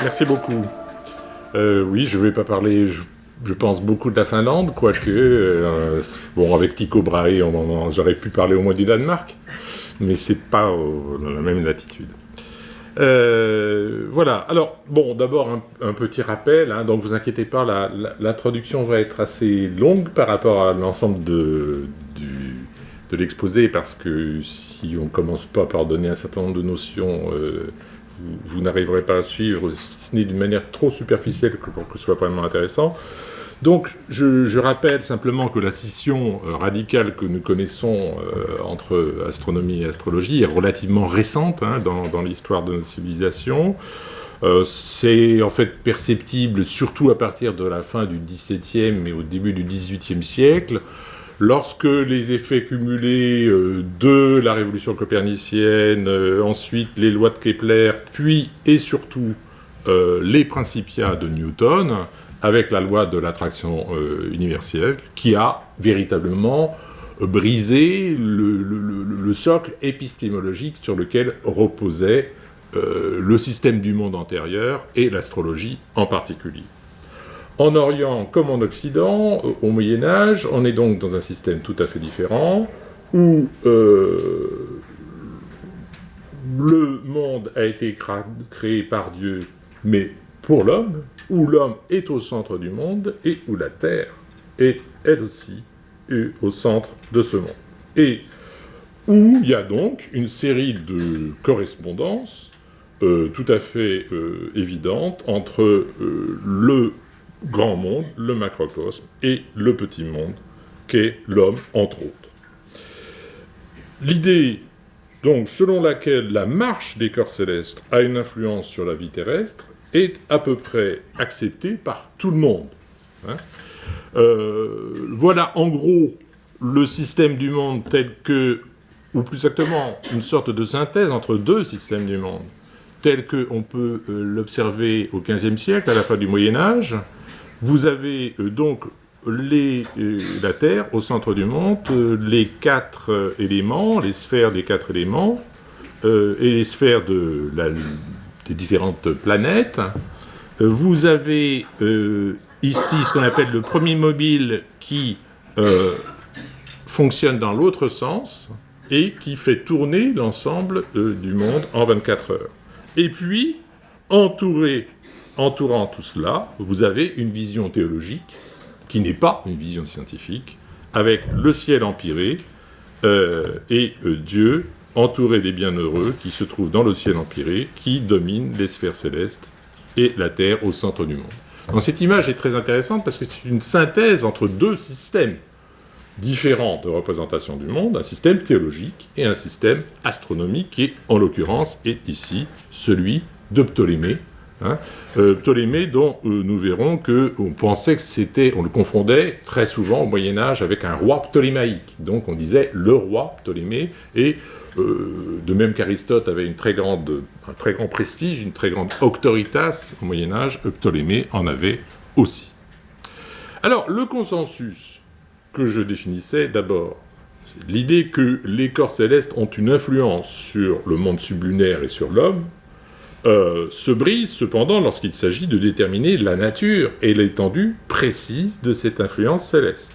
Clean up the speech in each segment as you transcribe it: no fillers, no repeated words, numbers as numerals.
Merci beaucoup. Oui, je ne vais pas parler, je pense, beaucoup de la Finlande, quoique, bon, avec Tycho Brahe, j'aurais pu parler au moins du Danemark, mais c'est pas dans la même latitude. Voilà, alors, bon, d'abord un petit rappel, hein, donc vous inquiétez pas, l'introduction va être assez longue par rapport à l'ensemble de l'exposé, parce que si on ne commence pas par donner un certain nombre de notions, vous n'arriverez pas à suivre, si ce n'est d'une manière trop superficielle pour que ce soit vraiment intéressant. Donc, je rappelle simplement que la scission radicale que nous connaissons entre astronomie et astrologie est relativement récente dans l'histoire de notre civilisation. C'est en fait perceptible surtout à partir de la fin du XVIIe et au début du XVIIIe siècle, lorsque les effets cumulés de la révolution copernicienne, ensuite les lois de Kepler, puis et surtout les Principia de Newton, avec la loi de l'attraction universelle, qui a véritablement brisé le socle épistémologique sur lequel reposait le système du monde antérieur et l'astrologie en particulier. En Orient comme en Occident, au Moyen-Âge, on est donc dans un système tout à fait différent, où le monde a été créé par Dieu, mais pour l'homme, où l'homme est au centre du monde, et où la Terre est, elle aussi, au centre de ce monde. Et où il y a donc une série de correspondances tout à fait évidentes entre le grand monde, le macrocosme, et le petit monde, qu'est l'homme, entre autres. L'idée, donc, selon laquelle la marche des corps célestes a une influence sur la vie terrestre, est à peu près acceptée par tout le monde. Voilà, en gros, le système du monde tel que, ou plus exactement, une sorte de synthèse entre deux systèmes du monde, tel qu'on peut l'observer au XVe siècle, à la fin du Moyen-Âge. Vous avez donc la Terre au centre du monde, les quatre éléments, les sphères des quatre éléments, et les sphères des différentes planètes. Vous avez ici ce qu'on appelle le premier mobile qui fonctionne dans l'autre sens et qui fait tourner l'ensemble du monde en 24 heures. Et puis, entourant tout cela, vous avez une vision théologique qui n'est pas une vision scientifique, avec le ciel empyré et Dieu entouré des bienheureux qui se trouvent dans le ciel empyré, qui domine les sphères célestes et la Terre au centre du monde. Donc cette image est très intéressante parce que c'est une synthèse entre deux systèmes différents de représentation du monde, un système théologique et un système astronomique qui, en l'occurrence, est ici celui de Ptolémée. Ptolémée dont nous verrons qu'on pensait que c'était, on le confondait très souvent au Moyen-Âge avec un roi ptolémaïque. Donc on disait le roi Ptolémée, et de même qu'Aristote avait un très grand prestige, une très grande auctoritas au Moyen-Âge, Ptolémée en avait aussi. Alors le consensus que je définissais d'abord, c'est l'idée que les corps célestes ont une influence sur le monde sublunaire et sur l'homme, se brise cependant lorsqu'il s'agit de déterminer la nature et l'étendue précise de cette influence céleste.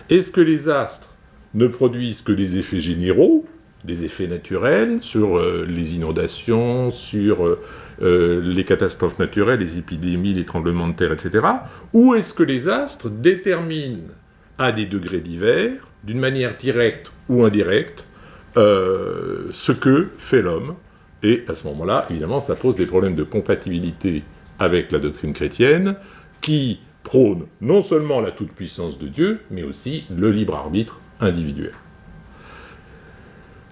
Est-ce que les astres ne produisent que des effets généraux, des effets naturels sur les inondations, sur les catastrophes naturelles, les épidémies, les tremblements de terre, etc. Ou est-ce que les astres déterminent à des degrés divers, d'une manière directe ou indirecte, ce que fait l'homme? Et à ce moment-là, évidemment, ça pose des problèmes de compatibilité avec la doctrine chrétienne, qui prône non seulement la toute-puissance de Dieu, mais aussi le libre arbitre individuel.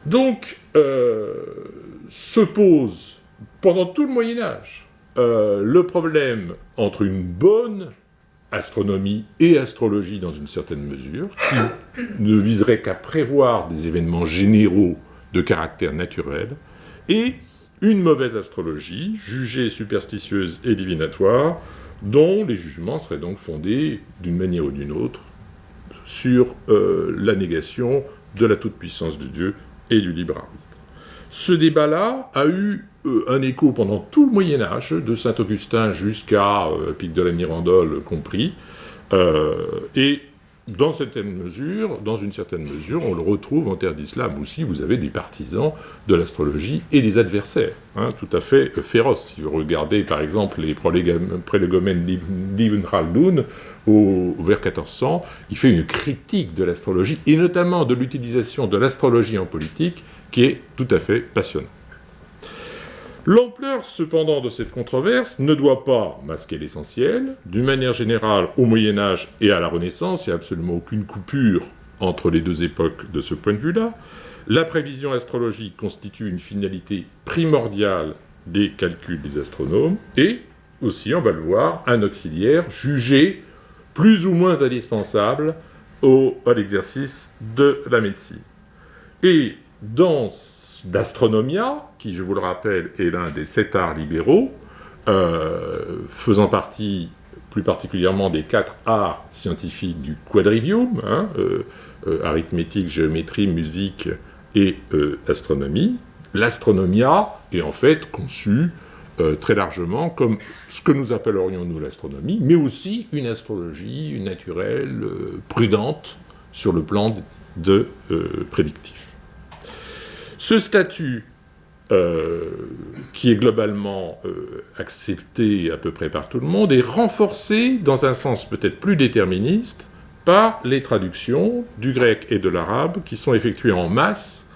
Donc, se pose, pendant tout le Moyen-Âge, le problème entre une bonne astronomie et astrologie dans une certaine mesure, qui ne viserait qu'à prévoir des événements généraux de caractère naturel, et une mauvaise astrologie, jugée superstitieuse et divinatoire, dont les jugements seraient donc fondés, d'une manière ou d'une autre, sur la négation de la toute-puissance de Dieu et du libre arbitre. Ce débat-là a eu un écho pendant tout le Moyen-Âge, de Saint-Augustin jusqu'à Pic de la Mirandole compris, et dans une certaine mesure, on le retrouve en terre d'islam aussi. Vous avez des partisans de l'astrologie et des adversaires, tout à fait féroces. Si vous regardez par exemple les prolégomènes d'Ibn Khaldun vers 1400, il fait une critique de l'astrologie et notamment de l'utilisation de l'astrologie en politique qui est tout à fait passionnante. L'ampleur, cependant, de cette controverse ne doit pas masquer l'essentiel. D'une manière générale, au Moyen-Âge et à la Renaissance, il n'y a absolument aucune coupure entre les deux époques de ce point de vue-là. La prévision astrologique constitue une finalité primordiale des calculs des astronomes et aussi, on va le voir, un auxiliaire jugé plus ou moins indispensable à l'exercice de la médecine. Et dans l'astronomia, qui, je vous le rappelle, est l'un des 7 arts libéraux, faisant partie plus particulièrement des 4 arts scientifiques du quadrivium, arithmétique, géométrie, musique et astronomie. L'astronomia est en fait conçue très largement comme ce que nous appellerions nous l'astronomie, mais aussi une astrologie naturelle, prudente, sur le plan prédictif. Ce statut, qui est globalement accepté à peu près par tout le monde, est renforcé dans un sens peut-être plus déterministe par les traductions du grec et de l'arabe qui sont effectuées en masse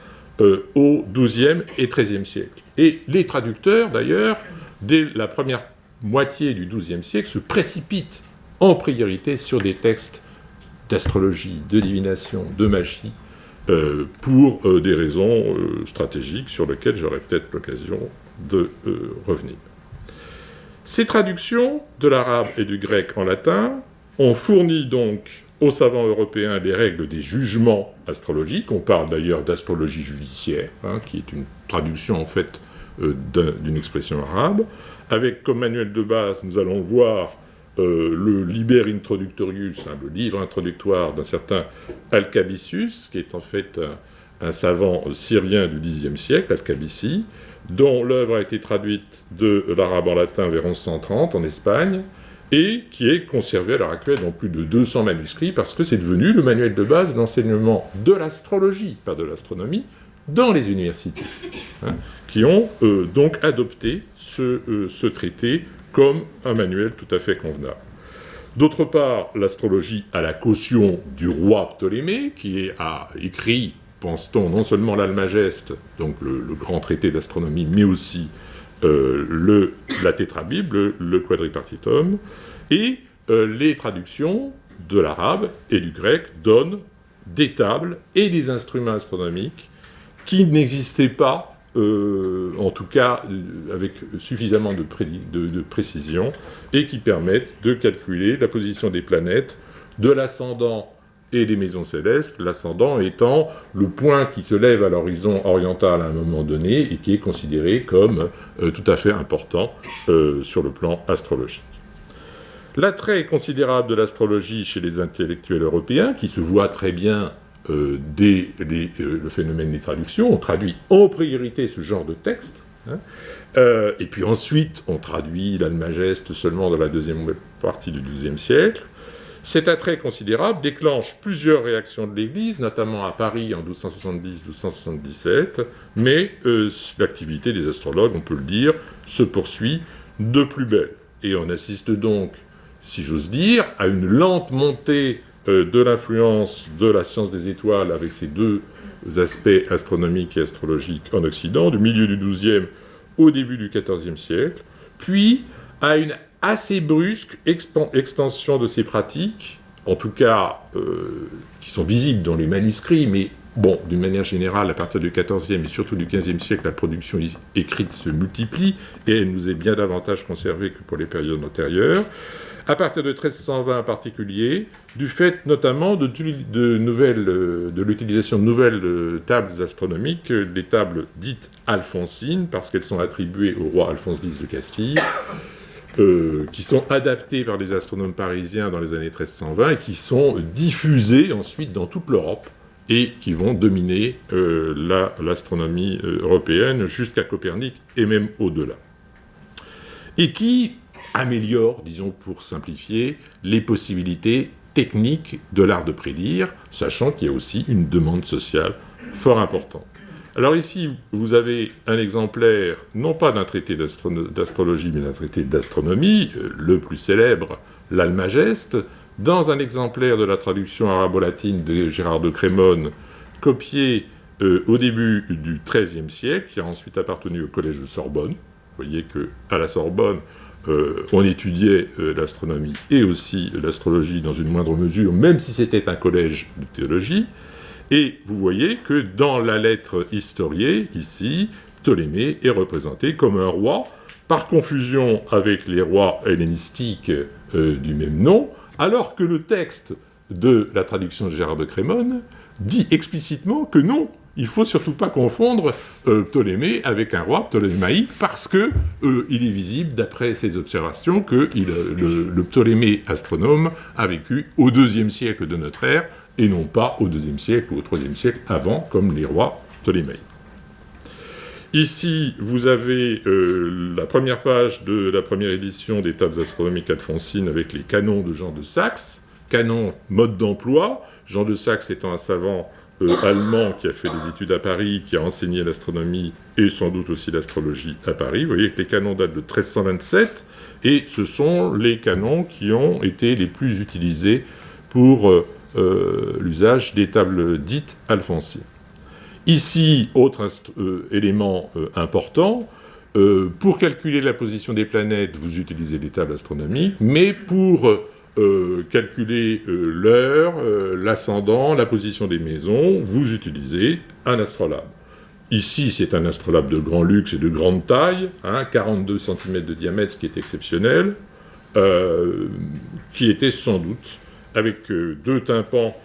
au XIIe et XIIIe siècle. Et les traducteurs, d'ailleurs, dès la première moitié du XIIe siècle, se précipitent en priorité sur des textes d'astrologie, de divination, de magie, pour des raisons stratégiques sur lesquelles j'aurai peut-être l'occasion de revenir. Ces traductions de l'arabe et du grec en latin ont fourni donc aux savants européens les règles des jugements astrologiques. On parle d'ailleurs d'astrologie judiciaire, qui est une traduction en fait d'une expression arabe, avec comme manuel de base, nous allons voir le Liber Introductorius, le livre introductoire d'un certain Alcabisius, qui est en fait un savant syrien du Xe siècle, Alcabici, dont l'œuvre a été traduite de l'arabe en latin vers 1130 en Espagne, et qui est conservé à l'heure actuelle dans plus de 200 manuscrits, parce que c'est devenu le manuel de base de l'enseignement de l'astrologie, pas de l'astronomie, dans les universités, qui ont donc adopté ce traité comme un manuel tout à fait convenable. D'autre part, l'astrologie a la caution du roi Ptolémée, qui a écrit, pense-t-on, non seulement l'Almageste, donc le grand traité d'astronomie, mais aussi la Tétrabible, le Quadripartitum, et les traductions de l'arabe et du grec donnent des tables et des instruments astronomiques qui n'existaient pas, en tout cas avec suffisamment de précision, et qui permettent de calculer la position des planètes, de l'ascendant et des maisons célestes, l'ascendant étant le point qui se lève à l'horizon oriental à un moment donné et qui est considéré comme tout à fait important sur le plan astrologique. L'attrait considérable de l'astrologie chez les intellectuels européens, qui se voit très bien dès le phénomène des traductions, on traduit en priorité ce genre de texte, et puis ensuite on traduit l'Almageste seulement dans la deuxième partie du XIIe siècle. Cet attrait considérable déclenche plusieurs réactions de l'Église, notamment à Paris en 1270-1277, mais l'activité des astrologues, on peut le dire, se poursuit de plus belle. Et on assiste donc, si j'ose dire, à une lente montée de l'influence de la science des étoiles avec ses deux aspects astronomiques et astrologiques en Occident, du milieu du XIIe au début du XIVe siècle, puis à une assez brusque extension de ces pratiques, en tout cas qui sont visibles dans les manuscrits, mais bon, d'une manière générale, à partir du XIVe et surtout du XVe siècle, la production écrite se multiplie et elle nous est bien davantage conservée que pour les périodes antérieures. À partir de 1320 en particulier, du fait notamment de l'utilisation de nouvelles tables astronomiques, les tables dites alphonsines, parce qu'elles sont attribuées au roi Alphonse X de Castille, qui sont adaptées par des astronomes parisiens dans les années 1320 et qui sont diffusées ensuite dans toute l'Europe et qui vont dominer l'astronomie européenne jusqu'à Copernic et même au-delà. Et qui améliorent, disons pour simplifier, les possibilités techniques de l'art de prédire, sachant qu'il y a aussi une demande sociale fort importante. Alors ici, vous avez un exemplaire, non pas d'un traité d'astrologie, mais d'un traité d'astronomie, le plus célèbre, l'Almageste, dans un exemplaire de la traduction arabo-latine de Gérard de Crémone, copié au début du XIIIe siècle, qui a ensuite appartenu au Collège de Sorbonne. Vous voyez qu'à la Sorbonne, on étudiait l'astronomie et aussi l'astrologie dans une moindre mesure, même si c'était un collège de théologie. Et vous voyez que dans la lettre historiée, ici, Ptolémée est représenté comme un roi, par confusion avec les rois hellénistiques du même nom, alors que le texte de la traduction de Gérard de Crémone dit explicitement que non, il ne faut surtout pas confondre Ptolémée avec un roi ptolémaïque, parce que il est visible, d'après ses observations, que le Ptolémée astronome a vécu au IIe siècle de notre ère, et non pas au IIe siècle ou au IIIe siècle avant, comme les rois ptolémaïques. Ici, vous avez la première page de la première édition des Tables astronomiques alphonsines avec les canons de Jean de Saxe, canon mode d'emploi, Jean de Saxe étant un savant allemand qui a fait des études à Paris, qui a enseigné l'astronomie et sans doute aussi l'astrologie à Paris. Vous voyez que les canons datent de 1327, et ce sont les canons qui ont été les plus utilisés pour l'usage des tables dites alphonsines. Ici, autre élément important, pour calculer la position des planètes, vous utilisez des tables astronomiques, mais pour calculer l'heure, l'ascendant, la position des maisons, vous utilisez un astrolabe. Ici, c'est un astrolabe de grand luxe et de grande taille, 42 cm de diamètre, ce qui est exceptionnel, qui était sans doute avec deux tympans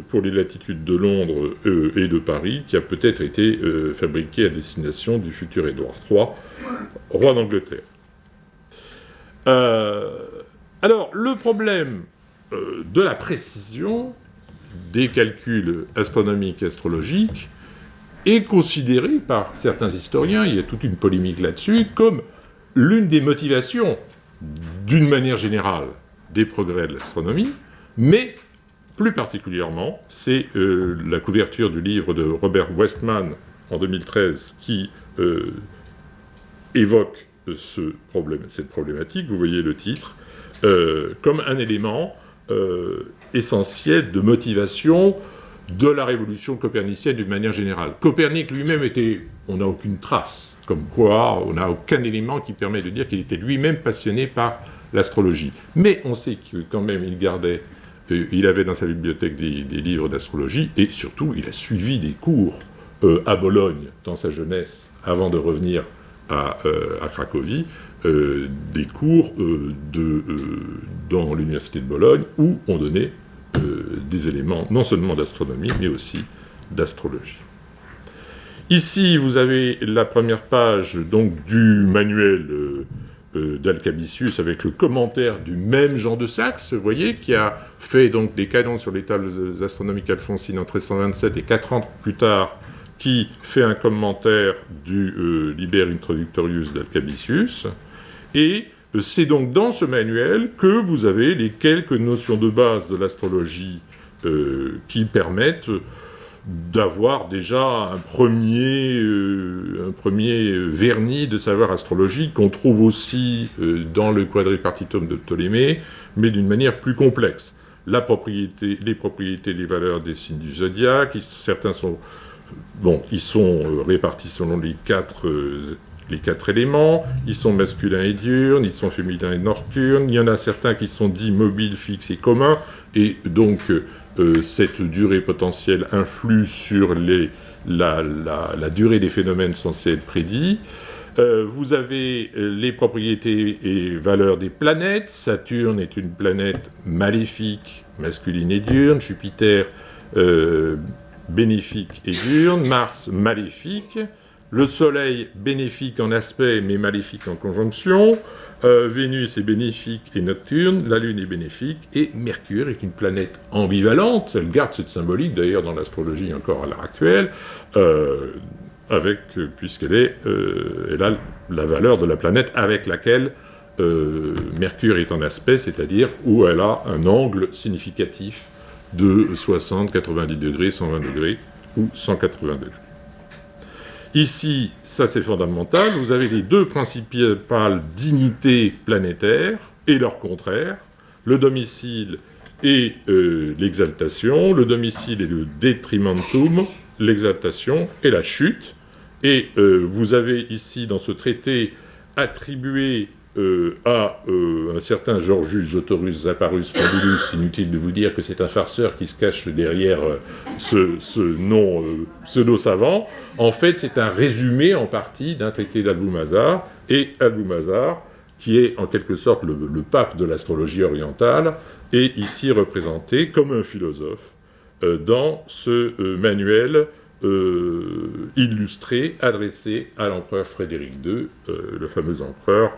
pour les latitudes de Londres et de Paris, qui a peut-être été fabriqué à destination du futur Édouard III, roi d'Angleterre. Alors, le problème de la précision des calculs astronomiques et astrologiques est considéré par certains historiens, il y a toute une polémique là-dessus, comme l'une des motivations, d'une manière générale, des progrès de l'astronomie, mais plus particulièrement, c'est la couverture du livre de Robert Westman en 2013 qui évoque cette problématique. Vous voyez le titre, comme un élément essentiel de motivation de la révolution copernicienne d'une manière générale. Copernic lui-même on n'a aucune trace, comme quoi on n'a aucun élément qui permet de dire qu'il était lui-même passionné par l'astrologie. Mais on sait que quand même il avait dans sa bibliothèque des livres d'astrologie, et surtout il a suivi des cours à Bologne dans sa jeunesse, avant de revenir à Cracovie, des cours dans l'université de Bologne, où on donnait des éléments non seulement d'astronomie, mais aussi d'astrologie. Ici, vous avez la première page donc, du manuel d'Alcabisius avec le commentaire du même Jean de Saxe, vous voyez, qui a fait donc des canons sur les tables astronomiques alphonsines en 1327 et 4 ans plus tard, qui fait un commentaire du Liber Introductorius d'Alcabisius. Et c'est donc dans ce manuel que vous avez les quelques notions de base de l'astrologie qui permettent d'avoir déjà un premier vernis de savoir astrologique qu'on trouve aussi dans le Quadripartitum de Ptolémée, mais d'une manière plus complexe. Les propriétés, les valeurs des signes du zodiaque, certains sont, ils sont répartis selon les quatre éléments, ils sont masculins et diurnes, ils sont féminins et nocturnes, il y en a certains qui sont dits mobiles, fixes et communs, et donc cette durée potentielle influe sur la durée des phénomènes censés être prédits. Vous avez les propriétés et valeurs des planètes. Saturne est une planète maléfique, masculine et diurne. Jupiter, bénéfique et diurne. Mars, maléfique. Le Soleil, bénéfique en aspect, mais maléfique en conjonction. Vénus est bénéfique et nocturne, la Lune est bénéfique, et Mercure est une planète ambivalente. Elle garde cette symbolique, d'ailleurs, dans l'astrologie encore à l'heure actuelle, puisqu'elle elle a la valeur de la planète avec laquelle Mercure est en aspect, c'est-à-dire où elle a un angle significatif de 60, 90 degrés, 120 degrés ou 180 degrés. Ici, ça c'est fondamental, vous avez les deux principales dignités planétaires et leurs contraires, le domicile et l'exaltation. Le domicile est le detrimentum, l'exaltation est la chute. Et vous avez ici, dans ce traité, attribué à un certain Georgius Otorus Zaparus Fabulus, inutile de vous dire que c'est un farceur qui se cache derrière ce nom pseudo-savant. En fait, c'est un résumé en partie d'un traité d'Albumazar, et Albumazar, qui est en quelque sorte le pape de l'astrologie orientale, est ici représenté comme un philosophe dans ce manuel illustré, adressé à l'empereur Frédéric II, le fameux empereur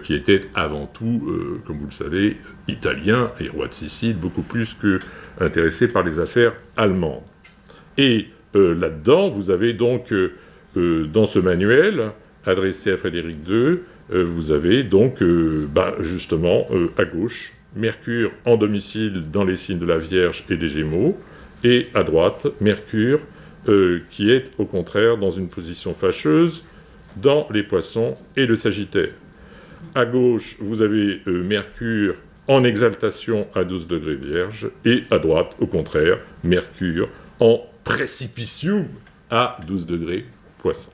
qui était avant tout, comme vous le savez, italien et roi de Sicile, beaucoup plus qu'intéressé par les affaires allemandes. Et là-dedans, vous avez donc, dans ce manuel, adressé à Frédéric II, vous avez donc, justement, à gauche, Mercure en domicile dans les signes de la Vierge et des Gémeaux, et à droite, Mercure, qui est, au contraire, dans une position fâcheuse dans les Poissons et le Sagittaire. À gauche, vous avez Mercure en exaltation à 12 degrés Vierge, et à droite, au contraire, Mercure en précipitium à 12 degrés Poisson.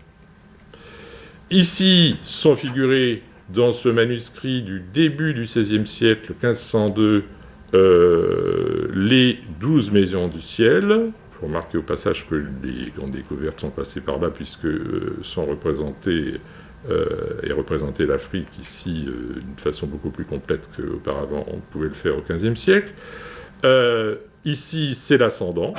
Ici sont figurés, dans ce manuscrit du début du XVIe siècle, 1502, les 12 maisons du ciel. Il faut remarquer au passage que les grandes découvertes sont passées par là, puisque sont représentées et représenter l'Afrique ici d'une façon beaucoup plus complète qu'auparavant on pouvait le faire au XVe siècle. Ici, c'est l'ascendant,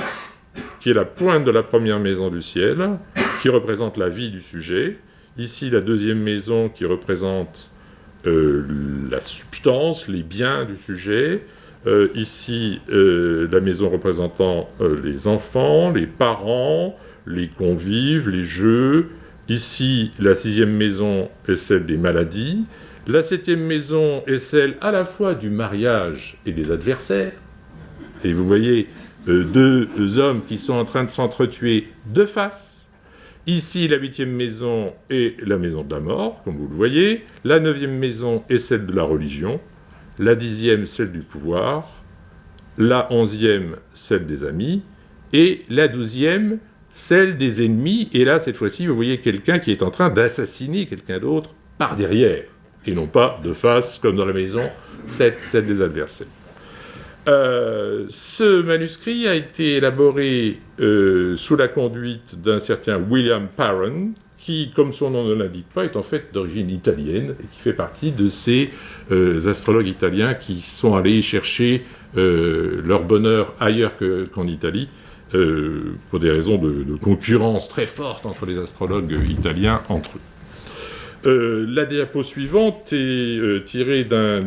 qui est la pointe de la première maison du ciel, qui représente la vie du sujet. Ici, la deuxième maison qui représente la substance, les biens du sujet. Ici, la maison représentant les enfants, les parents, les convives, les jeux. Ici, la sixième maison est celle des maladies. La septième maison est celle à la fois du mariage et des adversaires. Et vous voyez deux hommes qui sont en train de s'entretuer de face. Ici, la huitième maison est la maison de la mort, comme vous le voyez. La neuvième maison est celle de la religion. La dixième, celle du pouvoir. La onzième, celle des amis. Et la douzième, celle des ennemis, et là, cette fois-ci, vous voyez quelqu'un qui est en train d'assassiner quelqu'un d'autre par derrière, et non pas de face, comme dans la maison 7, celle des adversaires. Ce manuscrit a été élaboré sous la conduite d'un certain William Parron, qui, comme son nom ne l'indique pas, est en fait d'origine italienne, et qui fait partie de ces astrologues italiens qui sont allés chercher leur bonheur ailleurs qu'en Italie, pour des raisons de concurrence très forte entre les astrologues italiens entre eux. La diapo suivante est tirée d'un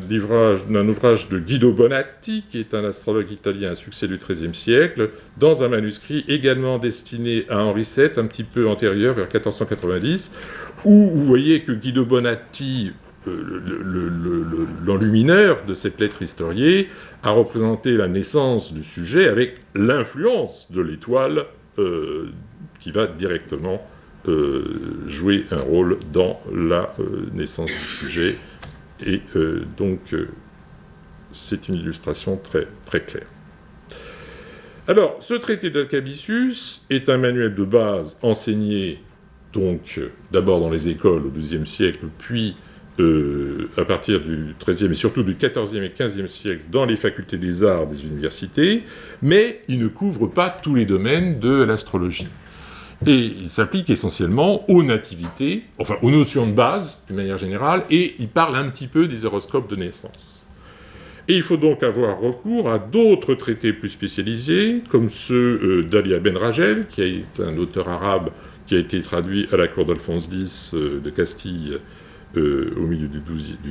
ouvrage de Guido Bonatti, qui est un astrologue italien à succès du XIIIe siècle, dans un manuscrit également destiné à Henri VII, un petit peu antérieur, vers 1490, où vous voyez que Guido Bonatti, l'enlumineur de cette lettre historiée, a représenté la naissance du sujet avec l'influence de l'étoile qui va directement jouer un rôle dans la naissance du sujet. Et donc, c'est une illustration très, très claire. Alors, ce traité d'Alcabissus est un manuel de base enseigné, donc, d'abord dans les écoles au XIIe siècle, puis à partir du XIIIe et surtout du XIVe et XVe siècle dans les facultés des arts des universités, mais il ne couvre pas tous les domaines de l'astrologie. Et il s'applique essentiellement aux nativités, enfin aux notions de base, d'une manière générale, et il parle un petit peu des horoscopes de naissance. Et il faut donc avoir recours à d'autres traités plus spécialisés, comme ceux d'Alia Ben Rajel, qui est un auteur arabe qui a été traduit à la cour d'Alphonse X de Castille au milieu du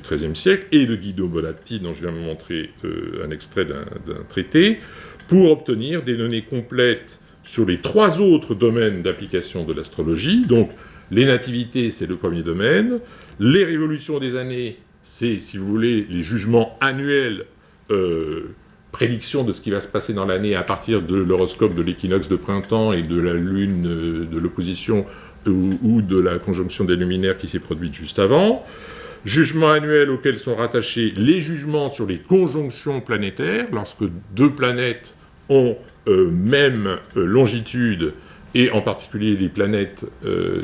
XIIIe siècle, et de Guido Bonatti, dont je viens de vous montrer un extrait d'un traité, pour obtenir des données complètes sur les 3 autres domaines d'application de l'astrologie. Donc, les nativités, c'est le premier domaine. Les révolutions des années, c'est, si vous voulez, les jugements annuels, prédiction de ce qui va se passer dans l'année à partir de l'horoscope de l'équinoxe de printemps et de la lune, de l'opposition ou de la conjonction des luminaires qui s'est produite juste avant. Jugements annuels auxquels sont rattachés les jugements sur les conjonctions planétaires, lorsque 2 planètes ont même longitude, et en particulier les planètes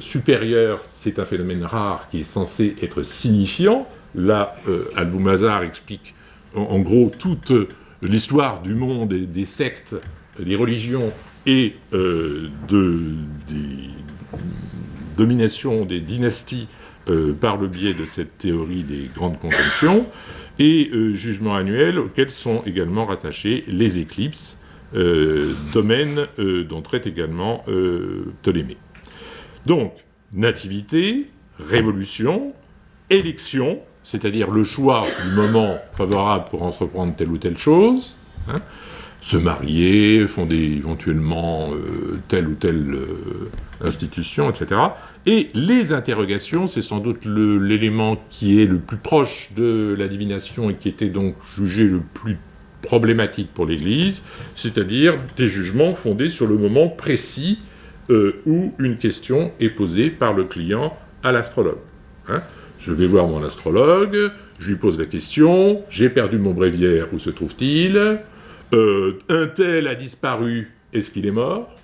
supérieures, c'est un phénomène rare qui est censé être signifiant. Là, Al-Boumazar explique en gros toute l'histoire du monde et des sectes, des religions et des dominations des dynasties par le biais de cette théorie des grandes conjonctions, et jugements annuels auxquels sont également rattachés les éclipses, domaine dont traite également Ptolémée. Donc, nativité, révolution, élection, c'est-à-dire le choix du moment favorable pour entreprendre telle ou telle chose, se marier, fonder éventuellement telle ou telle institution, etc. Et les interrogations, c'est sans doute l'élément qui est le plus proche de la divination et qui était donc jugé le plus problématique pour l'Église, c'est-à-dire des jugements fondés sur le moment précis où une question est posée par le client à l'astrologue. Je vais voir mon astrologue, je lui pose la question, j'ai perdu mon bréviaire, où se trouve-t-il ? Un tel a disparu, est-ce qu'il est mort ?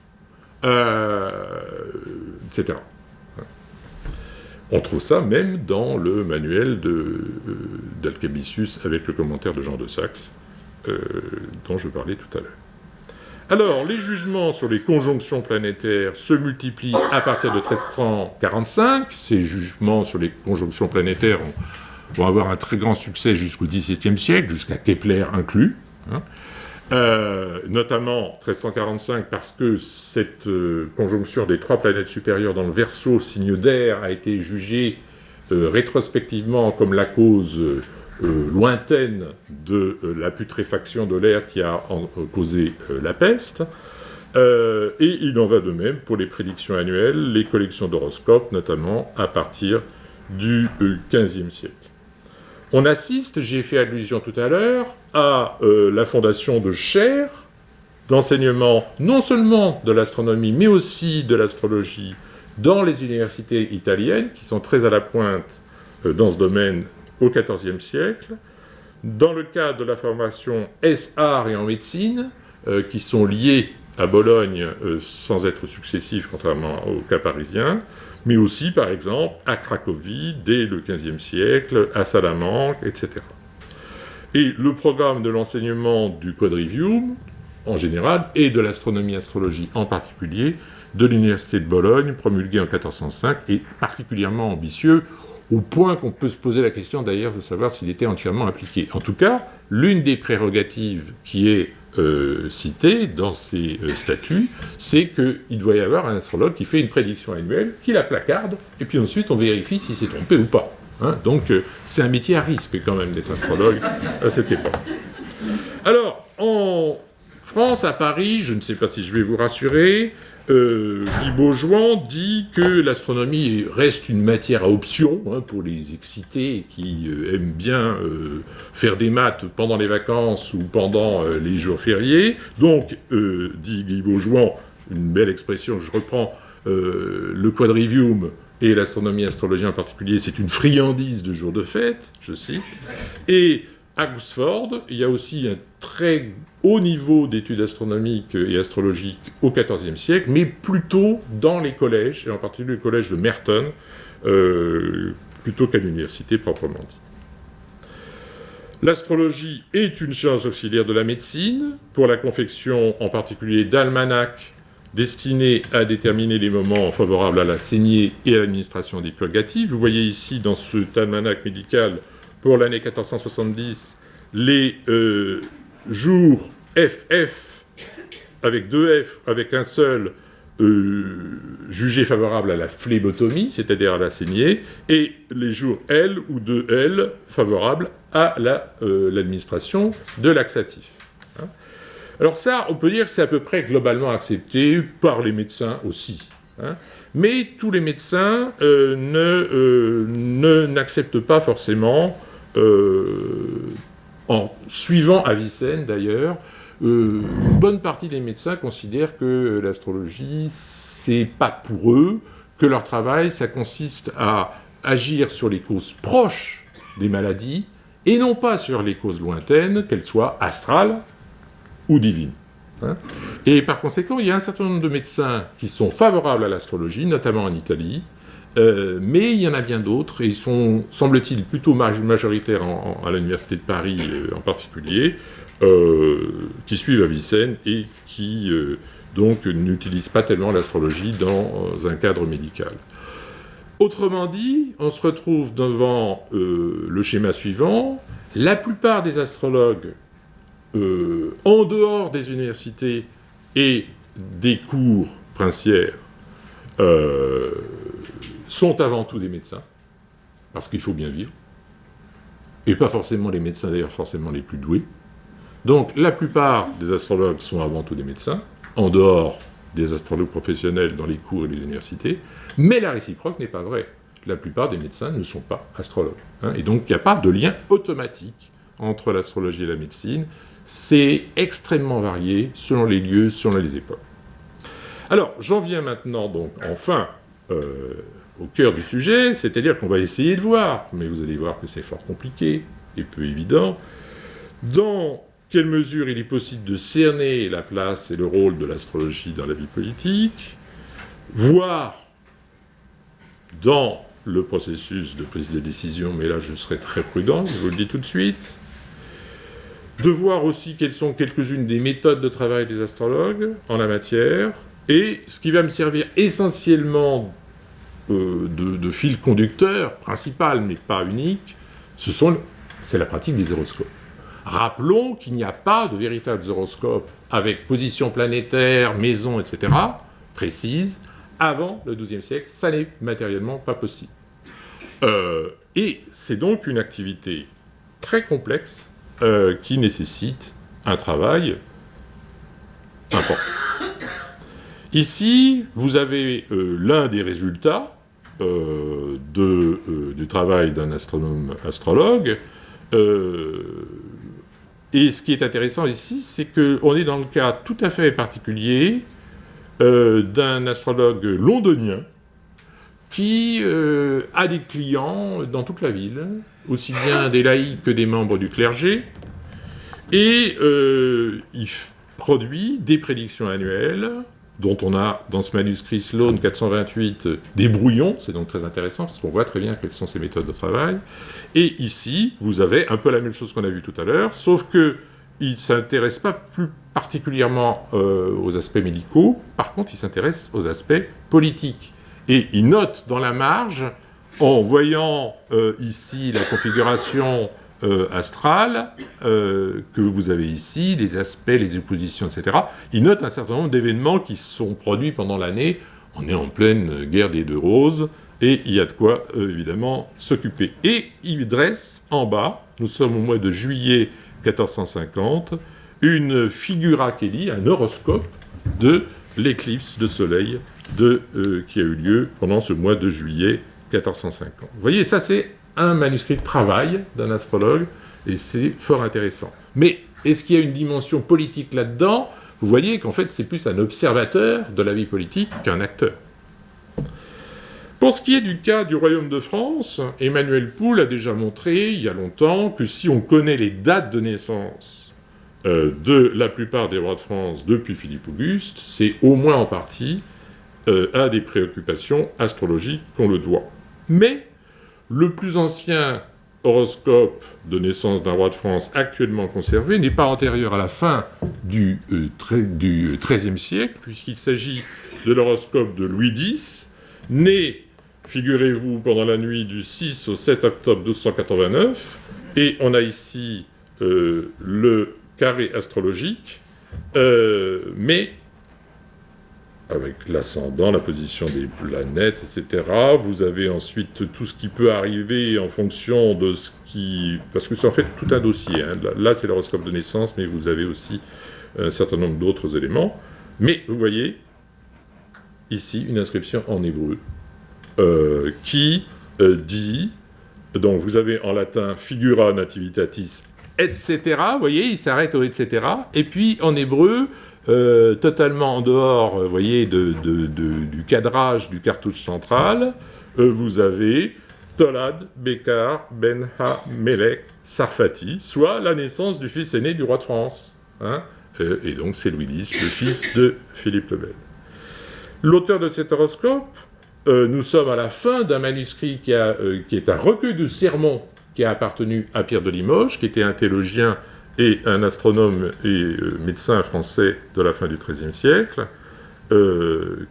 Etc. On trouve ça même dans le manuel d'Alcabisius avec le commentaire de Jean de Saxe, dont je parlais tout à l'heure. Alors, les jugements sur les conjonctions planétaires se multiplient à partir de 1345. Ces jugements sur les conjonctions planétaires vont avoir un très grand succès jusqu'au XVIIe siècle, jusqu'à Kepler inclus. Notamment 1345 parce que cette conjonction des 3 planètes supérieures dans le Verseau, signe d'air, a été jugée rétrospectivement comme la cause lointaine de la putréfaction de l'air qui a causé la peste. Et il en va de même pour les prédictions annuelles, les collections d'horoscopes, notamment à partir du XVe siècle. On assiste, j'ai fait allusion tout à l'heure, à la fondation de chaires d'enseignement non seulement de l'astronomie, mais aussi de l'astrologie dans les universités italiennes, qui sont très à la pointe dans ce domaine au XIVe siècle, dans le cadre de la formation S-Art et en médecine, qui sont liés à Bologne sans être successifs, contrairement au cas parisien, mais aussi, par exemple, à Cracovie, dès le XVe siècle, à Salamanque, etc. Et le programme de l'enseignement du quadrivium, en général, et de l'astronomie-astrologie en particulier, de l'Université de Bologne, promulgué en 1405, est particulièrement ambitieux, au point qu'on peut se poser la question d'ailleurs de savoir s'il était entièrement appliqué. En tout cas, l'une des prérogatives qui est citée dans ces statuts, c'est qu'il doit y avoir un astrologue qui fait une prédiction annuelle, qui la placarde, et puis ensuite on vérifie si c'est trompé ou pas. Donc c'est un métier à risque quand même d'être astrologue à cette époque. Alors, en France, à Paris, je ne sais pas si je vais vous rassurer, Guy Beaujouan dit que l'astronomie reste une matière à option pour les excités qui aiment bien faire des maths pendant les vacances ou pendant les jours fériés. Donc, dit Guy Beaujouan, une belle expression que je reprends, le quadrivium et l'astronomie-astrologie en particulier, c'est une friandise de jours de fête, je cite. Et à Oxford, il y a aussi un très haut niveau d'études astronomiques et astrologiques au XIVe siècle, mais plutôt dans les collèges, et en particulier le collège de Merton, plutôt qu'à l'université proprement dite. L'astrologie est une science auxiliaire de la médecine, pour la confection en particulier d'almanachs destinés à déterminer les moments favorables à la saignée et à l'administration des purgatives. Vous voyez ici, dans cet almanach médical, pour l'année 1470, les jours FF, avec 2 F, avec un seul, jugés favorables à la phlébotomie, c'est-à-dire à la saignée, et les jours L ou 2L favorables à l'administration de laxatifs. Hein. Alors ça, on peut dire que c'est à peu près globalement accepté par les médecins aussi. Hein. Mais tous les médecins n'acceptent pas forcément, en suivant Avicenne d'ailleurs, une bonne partie des médecins considèrent que l'astrologie, c'est pas pour eux, que leur travail, ça consiste à agir sur les causes proches des maladies, et non pas sur les causes lointaines, qu'elles soient astrales ou divines. Hein. Et par conséquent, il y a un certain nombre de médecins qui sont favorables à l'astrologie, notamment en Italie, mais il y en a bien d'autres, et ils sont, semble-t-il, plutôt majoritaires à l'Université de Paris en particulier, qui suivent Avicenne et qui donc n'utilisent pas tellement l'astrologie dans un cadre médical. Autrement dit, on se retrouve devant le schéma suivant. La plupart des astrologues, en dehors des universités et des cours princières, sont avant tout des médecins, parce qu'il faut bien vivre, et pas forcément les médecins d'ailleurs forcément les plus doués. Donc la plupart des astrologues sont avant tout des médecins, en dehors des astrologues professionnels dans les cours et les universités, mais la réciproque n'est pas vraie. La plupart des médecins ne sont pas astrologues. Hein, et donc il n'y a pas de lien automatique entre l'astrologie et la médecine. C'est extrêmement varié selon les lieux, selon les époques. Alors, j'en viens maintenant donc enfin au cœur du sujet, c'est-à-dire qu'on va essayer de voir, mais vous allez voir que c'est fort compliqué et peu évident, dans quelle mesure il est possible de cerner la place et le rôle de l'astrologie dans la vie politique, voire dans le processus de prise de décision, mais là je serai très prudent, je vous le dis tout de suite, de voir aussi quelles sont quelques-unes des méthodes de travail des astrologues en la matière, et ce qui va me servir essentiellement de fil conducteur, principal mais pas unique, c'est la pratique des horoscopes. Rappelons qu'il n'y a pas de véritables horoscopes avec position planétaire, maison, etc., précise, avant le XIIe siècle, ça n'est matériellement pas possible. Et c'est donc une activité très complexe qui nécessite un travail important. Ici, vous avez l'un des résultats du travail d'un astronome-astrologue. Et ce qui est intéressant ici, c'est qu'on est dans le cas tout à fait particulier d'un astrologue londonien qui a des clients dans toute la ville, aussi bien des laïcs que des membres du clergé, et il produit des prédictions annuelles, dont on a dans ce manuscrit Sloane 428 des brouillons, c'est donc très intéressant parce qu'on voit très bien quelles sont ses méthodes de travail. Et ici, vous avez un peu la même chose qu'on a vu tout à l'heure, sauf qu'il ne s'intéresse pas plus particulièrement aux aspects médicaux, par contre il s'intéresse aux aspects politiques. Et il note dans la marge, en voyant ici la configuration astrale que vous avez ici, les aspects, les oppositions, etc. Il note un certain nombre d'événements qui sont produits pendant l'année. On est en pleine guerre des deux roses, et il y a de quoi, évidemment, s'occuper. Et il dresse en bas, nous sommes au mois de juillet 1450, une figura Kelly, un horoscope de l'éclipse de soleil qui a eu lieu pendant ce mois de juillet 1450. Vous voyez, ça c'est un manuscrit de travail d'un astrologue, et c'est fort intéressant. Mais est-ce qu'il y a une dimension politique là-dedans ? Vous voyez qu'en fait, c'est plus un observateur de la vie politique qu'un acteur. Pour ce qui est du cas du Royaume de France, Emmanuel Poul a déjà montré, il y a longtemps, que si on connaît les dates de naissance de la plupart des rois de France depuis Philippe Auguste, c'est au moins en partie à des préoccupations astrologiques qu'on le doit. Mais le plus ancien horoscope de naissance d'un roi de France actuellement conservé n'est pas antérieur à la fin du XIIIe siècle, puisqu'il s'agit de l'horoscope de Louis X, né, figurez-vous, pendant la nuit du 6 au 7 octobre 1289, et on a ici le carré astrologique, mais avec l'ascendant, la position des planètes, etc. Vous avez ensuite tout ce qui peut arriver en fonction de ce qui... Parce que c'est en fait tout un dossier. Hein. Là, c'est l'horoscope de naissance, mais vous avez aussi un certain nombre d'autres éléments. Mais vous voyez, ici, une inscription en hébreu qui dit... Donc, vous avez en latin « figura nativitatis », etc. Vous voyez, il s'arrête au « etc. » Et puis, en hébreu... totalement en dehors, vous voyez, du cadrage du cartouche central, vous avez Tolad Bekar Ben Ha-Melech Sarfati, soit la naissance du fils aîné du roi de France. Hein, et donc c'est Louis X, le fils de Philippe le Bel. L'auteur de cet horoscope, nous sommes à la fin d'un manuscrit qui est un recueil de sermons qui a appartenu à Pierre de Limoges, qui était un théologien et un astronome et médecin français de la fin du XIIIe siècle,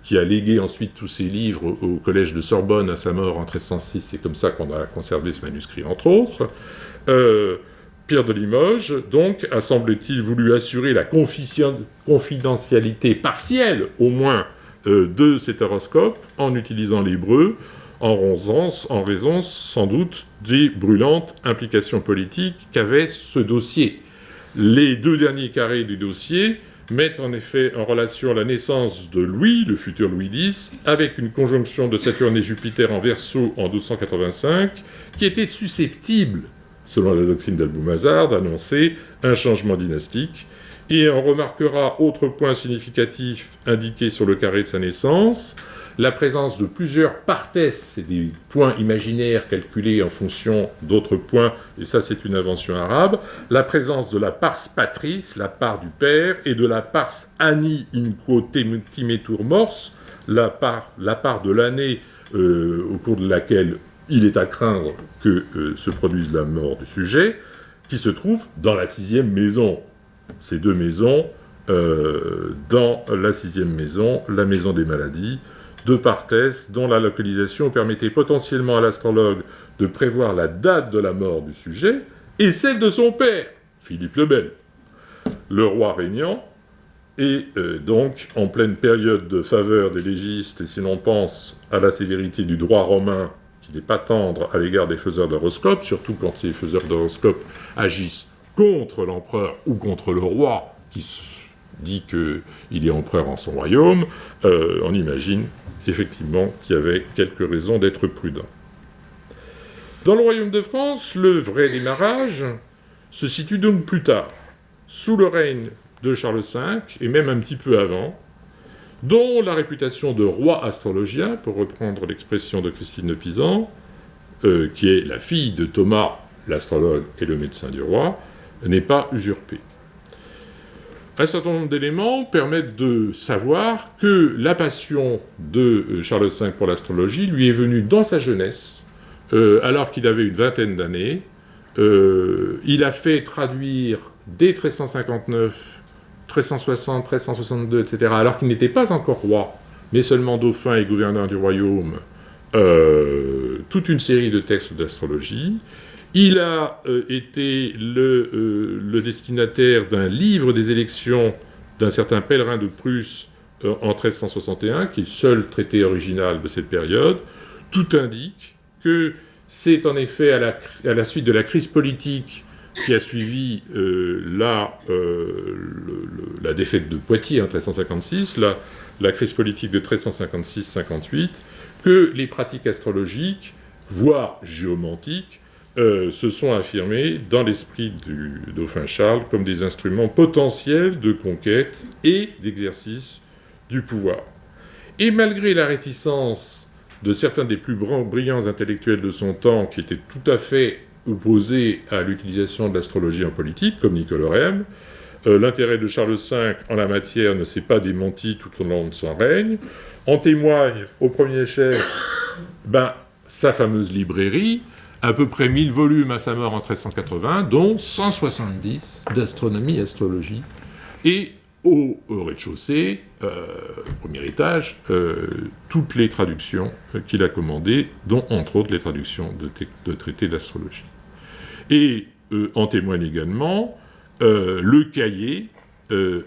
qui a légué ensuite tous ses livres au collège de Sorbonne à sa mort en 1306. C'est comme ça qu'on a conservé ce manuscrit, entre autres. Pierre de Limoges, donc, a, semble-t-il, voulu assurer la confidentialité partielle, au moins, de cet horoscope, en utilisant l'hébreu, en raison, sans doute, des brûlantes implications politiques qu'avait ce dossier. Les deux derniers carrés du dossier mettent en effet en relation la naissance de Louis, le futur Louis X, avec une conjonction de Saturne et Jupiter en Verseau en 1285, qui était susceptible, selon la doctrine d'Alboumazar, d'annoncer un changement dynastique. Et on remarquera, autre point significatif indiqué sur le carré de sa naissance, la présence de plusieurs partes, c'est des points imaginaires calculés en fonction d'autres points, et ça c'est une invention arabe, la présence de la pars patris, la part du père, et de la pars anni in quo timetur mors, la part de l'année au cours de laquelle il est à craindre que se produise la mort du sujet, qui se trouve dans la 6e maison. Ces deux maisons, dans la 6e maison, la maison des maladies, de Partès, dont la localisation permettait potentiellement à l'astrologue de prévoir la date de la mort du sujet et celle de son père, Philippe le Bel, le roi régnant, et donc en pleine période de faveur des légistes, et si l'on pense à la sévérité du droit romain, qui n'est pas tendre à l'égard des faiseurs d'horoscopes, surtout quand ces faiseurs d'horoscopes agissent contre l'empereur ou contre le roi, qui dit qu'il est empereur en son royaume, on imagine effectivement qu'il y avait quelques raisons d'être prudent. Dans le royaume de France, le vrai démarrage se situe donc plus tard, sous le règne de Charles V, et même un petit peu avant, dont la réputation de roi astrologien, pour reprendre l'expression de Christine de Pisan, qui est la fille de Thomas, l'astrologue et le médecin du roi, n'est pas usurpée. Un certain nombre d'éléments permettent de savoir que la passion de Charles V pour l'astrologie lui est venue dans sa jeunesse, alors qu'il avait une vingtaine d'années. Il a fait traduire dès 1359, 1360, 1362, etc., alors qu'il n'était pas encore roi, mais seulement dauphin et gouverneur du royaume, toute une série de textes d'astrologie. Il a été le destinataire d'un livre des élections d'un certain pèlerin de Prusse en 1361, qui est le seul traité original de cette période. Tout indique que c'est en effet à la suite de la crise politique qui a suivi la défaite de Poitiers en 1356, la crise politique de 1356-58, que les pratiques astrologiques, voire géomantiques, se sont affirmés dans l'esprit du dauphin Charles comme des instruments potentiels de conquête et d'exercice du pouvoir. Et malgré la réticence de certains des plus brillants intellectuels de son temps, qui étaient tout à fait opposés à l'utilisation de l'astrologie en politique, comme Nicolas Rème, l'intérêt de Charles V en la matière ne s'est pas démenti tout au long de son règne. En témoigne, au premier chef, sa fameuse librairie, à peu près 1000 volumes à sa mort en 1380, dont 170 d'astronomie et astrologie. Et au rez-de-chaussée, au premier étage, toutes les traductions qu'il a commandées, dont entre autres les traductions de traités d'astrologie. Et en témoigne également le cahier,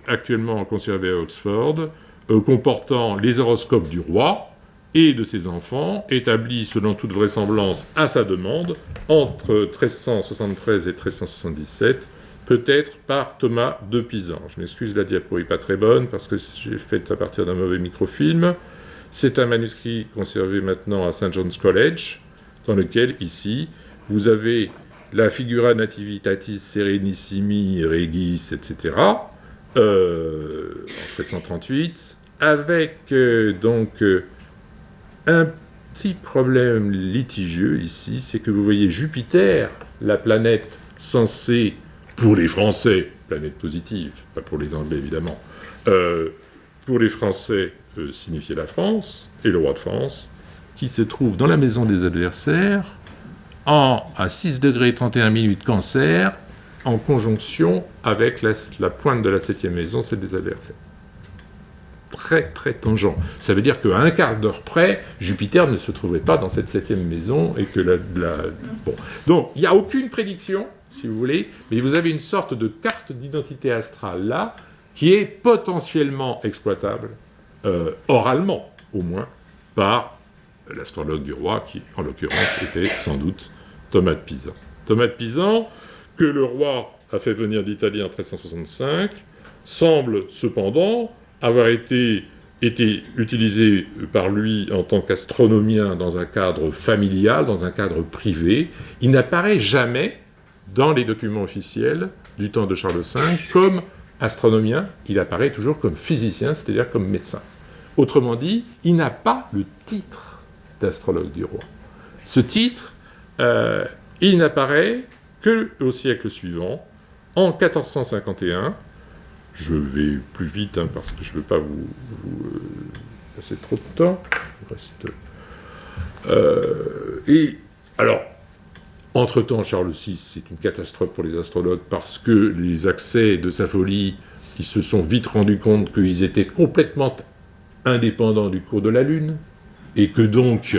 actuellement conservé à Oxford, comportant les horoscopes du roi et de ses enfants, établis selon toute vraisemblance à sa demande entre 1373 et 1377, peut-être par Thomas de Pisan. Je m'excuse, la diapo n'est pas très bonne parce que j'ai fait à partir d'un mauvais microfilm. C'est un manuscrit conservé maintenant à St. John's College, dans lequel, ici, vous avez la figura nativitatis serenissimi regis, etc., en 1338, avec un petit problème litigieux ici, c'est que vous voyez Jupiter, la planète censée, pour les Français, planète positive, pas pour les Anglais évidemment, pour les Français signifier la France, et le roi de France, qui se trouve dans la maison des adversaires, à 6 degrés 31 minutes Cancer, en conjonction avec la pointe de la 7e maison, celle des adversaires. Très, très tangent. Ça veut dire qu'à un quart d'heure près, Jupiter ne se trouverait pas dans cette 7e maison, et que Bon. Donc, il n'y a aucune prédiction, si vous voulez, mais vous avez une sorte de carte d'identité astrale là, qui est potentiellement exploitable, oralement, au moins, par l'astrologue du roi, qui, en l'occurrence, était sans doute Thomas de Pisan. Thomas de Pisan, que le roi a fait venir d'Italie en 1365, semble cependant avoir été utilisé par lui en tant qu'astronomien dans un cadre familial, dans un cadre privé. Il n'apparaît jamais dans les documents officiels du temps de Charles V comme astronomien, il apparaît toujours comme physicien, c'est-à-dire comme médecin. Autrement dit, il n'a pas le titre d'astrologue du roi. Ce titre, il n'apparaît qu'au siècle suivant, en 1451. Je vais plus vite, parce que je ne veux pas vous passer trop de temps. Et alors, entre-temps, Charles VI, c'est une catastrophe pour les astrologues, parce que les accès de sa folie, ils se sont vite rendus compte qu'ils étaient complètement indépendants du cours de la Lune, et que donc,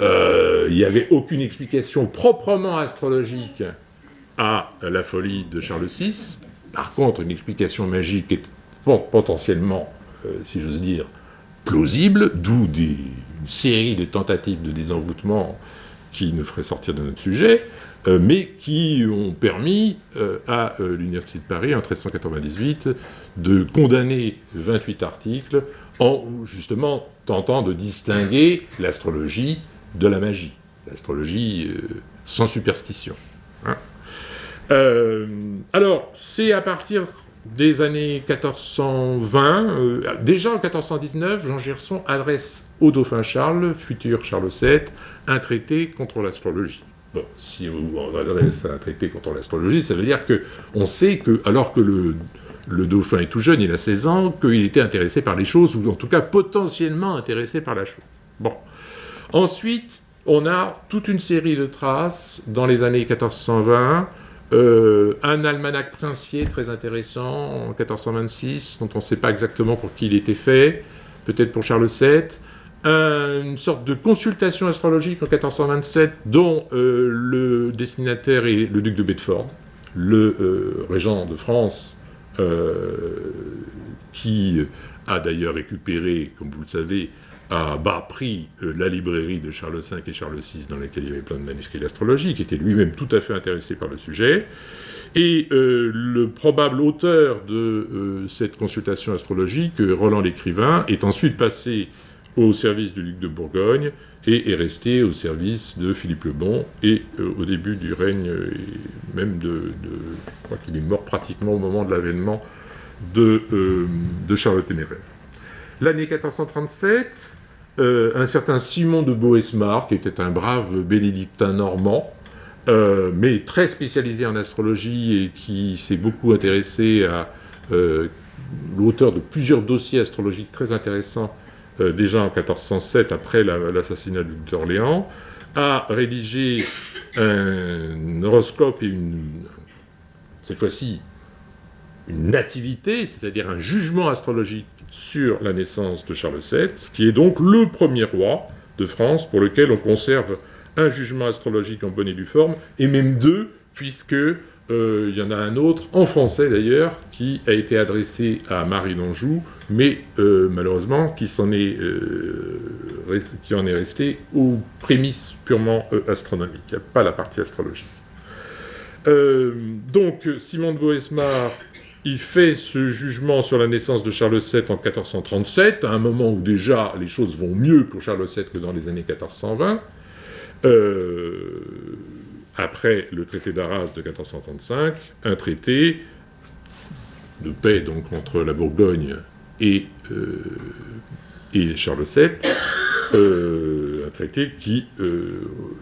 il n'y avait aucune explication proprement astrologique à la folie de Charles VI. Par contre, une explication magique est potentiellement, si j'ose dire, plausible, d'où une série de tentatives de désenvoûtement qui nous feraient sortir de notre sujet, mais qui ont permis à l'Université de Paris, en 1398, de condamner 28 articles en justement tentant de distinguer l'astrologie de la magie, l'astrologie sans superstition. Hein. Alors, c'est à partir des années 1420, déjà en 1419, Jean Gerson adresse au dauphin Charles, futur Charles VII, un traité contre l'astrologie. Bon, si on adresse un traité contre l'astrologie, ça veut dire qu'on sait que, alors que le dauphin est tout jeune, il a 16 ans, qu'il était intéressé par les choses, ou en tout cas potentiellement intéressé par la chose. Bon. Ensuite, on a toute une série de traces dans les années 1420, un almanach princier très intéressant en 1426, dont on ne sait pas exactement pour qui il était fait, peut-être pour Charles VII, une sorte de consultation astrologique en 1427 dont le destinataire est le duc de Bedford, le régent de France, qui a d'ailleurs récupéré, comme vous le savez, à bas prix la librairie de Charles V et Charles VI, dans laquelle il y avait plein de manuscrits d'astrologie, qui était lui-même tout à fait intéressé par le sujet. Et le probable auteur de cette consultation astrologique, Roland l'Écrivain, est ensuite passé au service du duc de Bourgogne et est resté au service de Philippe le Bon, et au début du règne, et même je crois qu'il est mort pratiquement au moment de l'avènement de Charles le Téméraire. L'année 1437, un certain Simon de Boesmar, qui était un brave bénédictin normand, mais très spécialisé en astrologie et qui s'est beaucoup intéressé à l'auteur de plusieurs dossiers astrologiques très intéressants, déjà en 1407, après l'assassinat d'Orléans, a rédigé un horoscope et cette fois-ci une nativité, c'est-à-dire un jugement astrologique sur la naissance de Charles VII, qui est donc le premier roi de France pour lequel on conserve un jugement astrologique en bonne et due forme, et même deux, puisque il y en a un autre, en français d'ailleurs, qui a été adressé à Marie d'Anjou, mais malheureusement qui en est resté aux prémices purement astronomiques. Il n'y a pas la partie astrologie. Donc, Simon de Boesmar, il fait ce jugement sur la naissance de Charles VII en 1437, à un moment où déjà les choses vont mieux pour Charles VII que dans les années 1420. Après le traité d'Arras de 1435, un traité de paix donc entre la Bourgogne et Charles VII, un traité qui,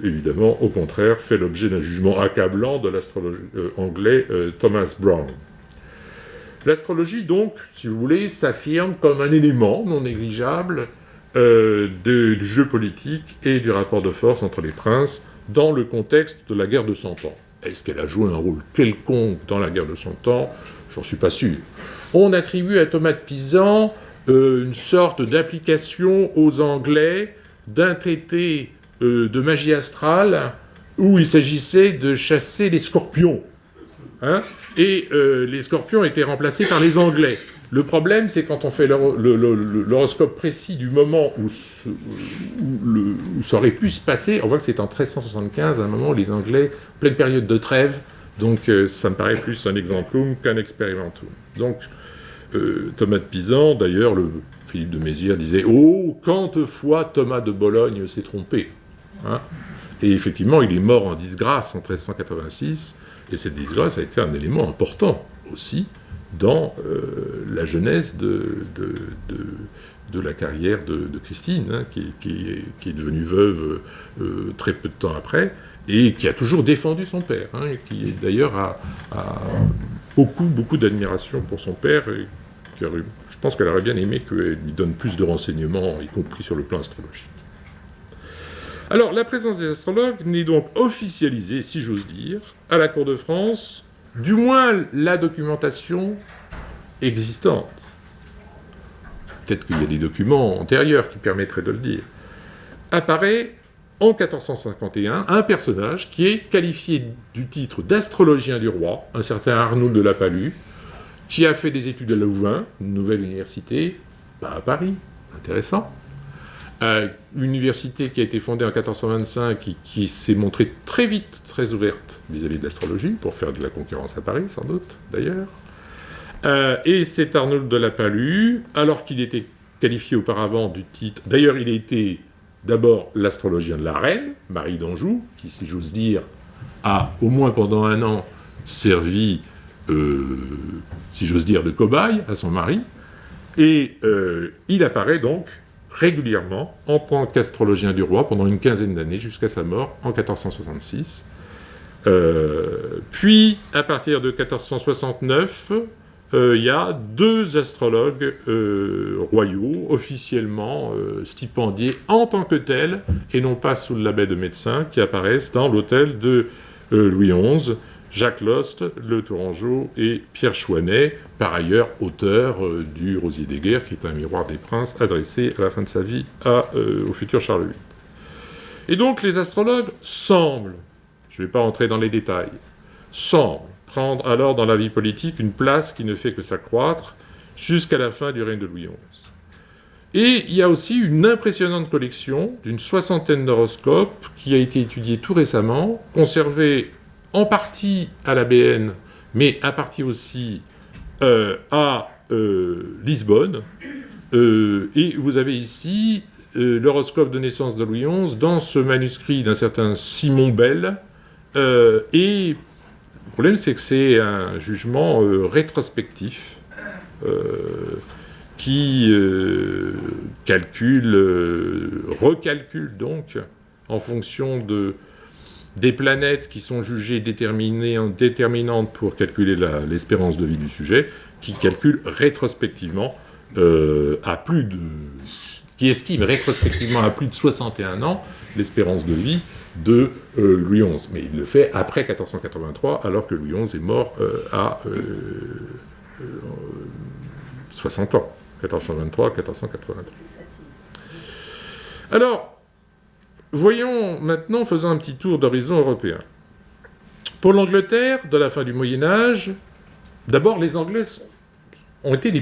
évidemment, au contraire, fait l'objet d'un jugement accablant de l'astrologue anglais Thomas Browne. L'astrologie, donc, si vous voulez, s'affirme comme un élément non négligeable du jeu politique et du rapport de force entre les princes dans le contexte de la guerre de Cent Ans. Est-ce qu'elle a joué un rôle quelconque dans la guerre de Cent Ans ? J'en suis pas sûr. On attribue à Thomas de Pisan une sorte d'application aux Anglais d'un traité de magie astrale où il s'agissait de chasser les scorpions. Et les scorpions étaient remplacés par les Anglais. Le problème, c'est quand on fait l'horoscope précis du moment où ça aurait pu se passer, on voit que c'est en 1375, à un moment où les Anglais, pleine période de trêve, donc ça me paraît plus un exemplum qu'un experimentum. Donc, Thomas de Pisan, d'ailleurs, Philippe de Mézières disait « Oh, quante fois Thomas de Bologne s'est trompé !» Et effectivement, il est mort en disgrâce en 1386, et cette disgrâce a été un élément important aussi dans la jeunesse de la carrière de Christine, qui est devenue veuve très peu de temps après, et qui a toujours défendu son père, et qui d'ailleurs a beaucoup d'admiration pour son père, et je pense qu'elle aurait bien aimé qu'il lui donne plus de renseignements, y compris sur le plan astrologique. Alors, la présence des astrologues n'est donc officialisée, si j'ose dire, à la cour de France, du moins la documentation existante. Peut-être qu'il y a des documents antérieurs qui permettraient de le dire. Apparaît en 1451 un personnage qui est qualifié du titre d'astrologien du roi, un certain Arnould de la Palud, qui a fait des études à Louvain, une nouvelle université, à Paris, intéressant. Université qui a été fondée en 1425 et qui s'est montrée très vite très ouverte vis-à-vis de l'astrologie, pour faire de la concurrence à Paris, sans doute, d'ailleurs. Et c'est Arnould de la Palud, alors qu'il était qualifié auparavant du titre... D'ailleurs, il a été d'abord l'astrologien de la reine, Marie d'Anjou, qui, si j'ose dire, a, au moins pendant un an, servi, si j'ose dire, de cobaye à son mari. Et il apparaît donc régulièrement en tant qu'astrologien du roi pendant une quinzaine d'années jusqu'à sa mort en 1466. Puis, à partir de 1469, il y a deux astrologues royaux, officiellement stipendiés en tant que tels, et non pas sous le label de médecin, qui apparaissent dans l'hôtel de Louis XI, Jacques Lost, Le Tourangeau et Pierre Chouanet, par ailleurs auteur du Rosier des Guerres, qui est un miroir des princes adressé à la fin de sa vie au futur Charles VIII. Et donc les astrologues semblent, je ne vais pas entrer dans les détails, semblent prendre alors dans la vie politique une place qui ne fait que s'accroître jusqu'à la fin du règne de Louis XI. Et il y a aussi une impressionnante collection d'une 60aine d'horoscopes qui a été étudiée tout récemment, conservée en partie à la BN, mais en partie aussi à Lisbonne. Et vous avez ici l'horoscope de naissance de Louis XI dans ce manuscrit d'un certain Simon Bell. Et le problème, c'est que c'est un jugement rétrospectif qui recalcule donc en fonction des planètes qui sont jugées déterminantes pour calculer l'espérance de vie du sujet, qui calcule rétrospectivement qui estime rétrospectivement à plus de 61 ans l'espérance de vie de Louis XI. Mais il le fait après 1483, alors que Louis XI est mort à 60 ans, 1423-1483. Alors, voyons maintenant, faisons un petit tour d'horizon européen. Pour l'Angleterre, de la fin du Moyen-Âge, d'abord les Anglais ont été,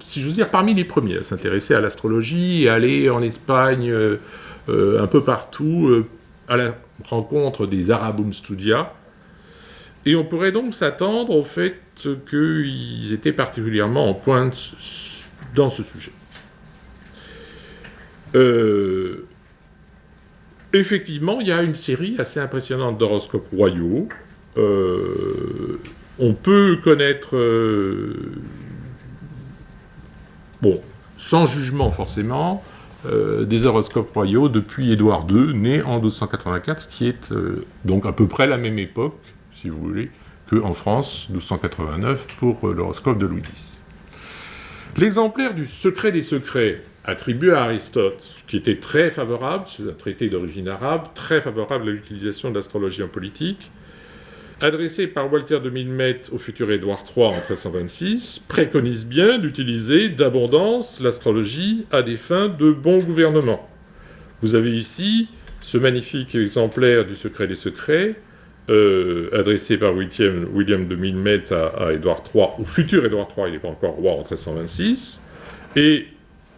si j'ose dire, parmi les premiers à s'intéresser à l'astrologie et à aller en Espagne, un peu partout, à la rencontre des Arabum Studia. Et on pourrait donc s'attendre au fait qu'ils étaient particulièrement en pointe dans ce sujet. Effectivement, il y a une série assez impressionnante d'horoscopes royaux. On peut connaître, sans jugement forcément, des horoscopes royaux depuis Édouard II, né en 1284, qui est donc à peu près la même époque, si vous voulez, qu'en France, 1289, pour l'horoscope de Louis X. L'exemplaire du Secret des secrets, attribué à Aristote, qui était très favorable, c'est un traité d'origine arabe, très favorable à l'utilisation de l'astrologie en politique, adressé par Walter de Milmet au futur Édouard III en 1326, préconise bien d'utiliser d'abondance l'astrologie à des fins de bon gouvernement. Vous avez ici ce magnifique exemplaire du Secret des secrets, adressé par William de Milmet à Édouard III, au futur Édouard III, il n'est pas encore roi en 1326, et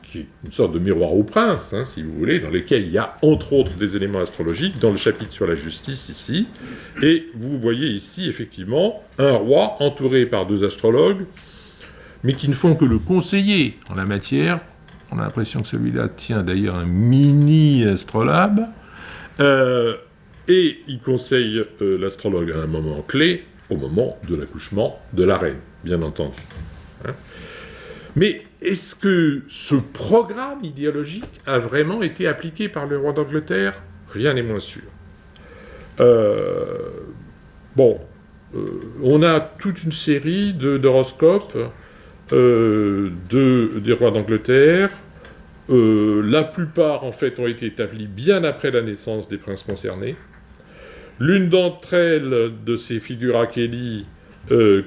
qui est une sorte de miroir au prince, si vous voulez, dans lequel il y a entre autres des éléments astrologiques, dans le chapitre sur la justice ici, et vous voyez ici effectivement un roi entouré par 2 astrologues, mais qui ne font que le conseiller en la matière. On a l'impression que celui-là tient d'ailleurs un mini-astrolabe, et il conseille l'astrologue à un moment clé, au moment de l'accouchement de la reine, bien entendu. Mais est-ce que ce programme idéologique a vraiment été appliqué par le roi d'Angleterre ? Rien n'est moins sûr. On a toute une série d'horoscopes des rois d'Angleterre. La plupart, en fait, ont été établis bien après la naissance des princes concernés. L'une d'entre elles, de ces figura Kelly,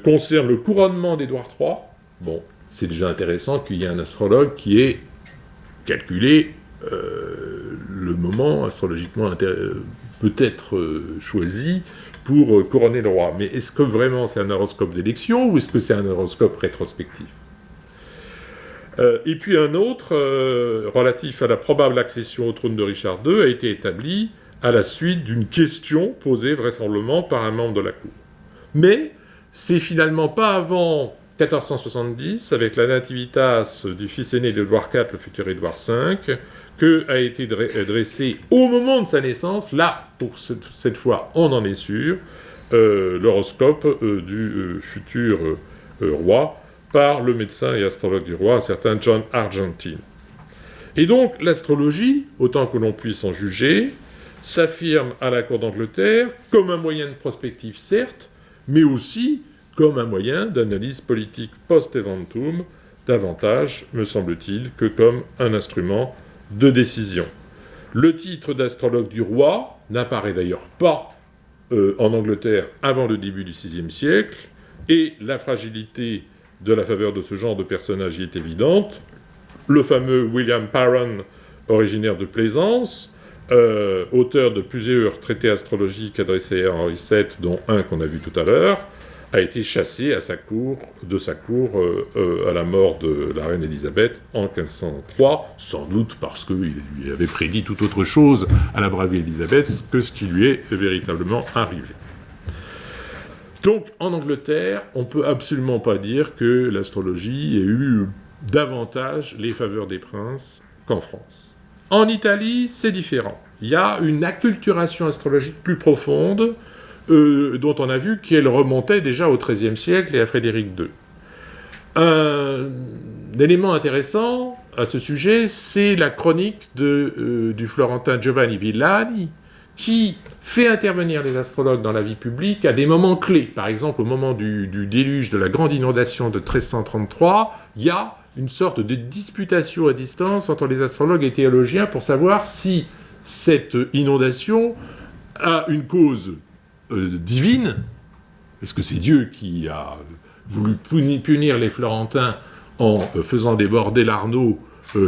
concerne le couronnement d'Édouard III. Bon, c'est déjà intéressant qu'il y ait un astrologue qui ait calculé le moment astrologiquement peut-être choisi pour couronner le roi. Mais est-ce que vraiment c'est un horoscope d'élection ou est-ce que c'est un horoscope rétrospectif ? Et puis un autre, relatif à la probable accession au trône de Richard II, a été établi à la suite d'une question posée vraisemblablement par un membre de la cour. Mais c'est finalement pas avant 1470, avec la nativitas du fils aîné d'Édouard IV, le futur Édouard V, que a été dressé au moment de sa naissance, là, pour cette fois, on en est sûr, l'horoscope du futur roi, par le médecin et astrologue du roi, un certain John Argentine. Et donc, l'astrologie, autant que l'on puisse en juger, s'affirme à la cour d'Angleterre comme un moyen de prospective, certes, mais aussi comme un moyen d'analyse politique post-eventum, davantage, me semble-t-il, que comme un instrument de décision. Le titre d'astrologue du roi n'apparaît d'ailleurs pas en Angleterre avant le début du VIe siècle, et la fragilité de la faveur de ce genre de personnage y est évidente. Le fameux William Parran, originaire de Plaisance, auteur de plusieurs traités astrologiques adressés à Henri VII, dont un qu'on a vu tout à l'heure, a été chassé à de sa cour à la mort de la reine Élisabeth en 1503, sans doute parce qu'il lui avait prédit tout autre chose à la brave Élisabeth que ce qui lui est véritablement arrivé. Donc, en Angleterre, on ne peut absolument pas dire que l'astrologie ait eu davantage les faveurs des princes qu'en France. En Italie, c'est différent. Il y a une acculturation astrologique plus profonde, dont on a vu qu'elle remontait déjà au XIIIe siècle et à Frédéric II. Un élément intéressant à ce sujet, c'est la chronique du Florentin Giovanni Villani, qui fait intervenir les astrologues dans la vie publique à des moments clés. Par exemple, au moment du déluge, de la grande inondation de 1333, il y a une sorte de disputation à distance entre les astrologues et théologiens pour savoir si cette inondation a une cause divine. Est-ce que c'est Dieu qui a voulu punir les Florentins en faisant déborder l'Arno,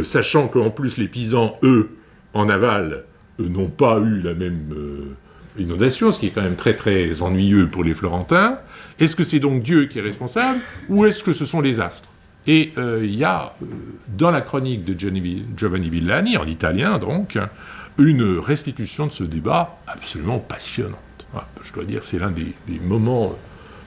sachant qu'en plus les Pisans, eux, en aval, n'ont pas eu la même inondation, ce qui est quand même très très ennuyeux pour les Florentins. Est-ce que c'est donc Dieu qui est responsable, ou est-ce que ce sont les astres? Et il y a, dans la chronique de Giovanni Villani, en italien donc, une restitution de ce débat absolument passionnante. Voilà, je dois dire, c'est l'un des moments...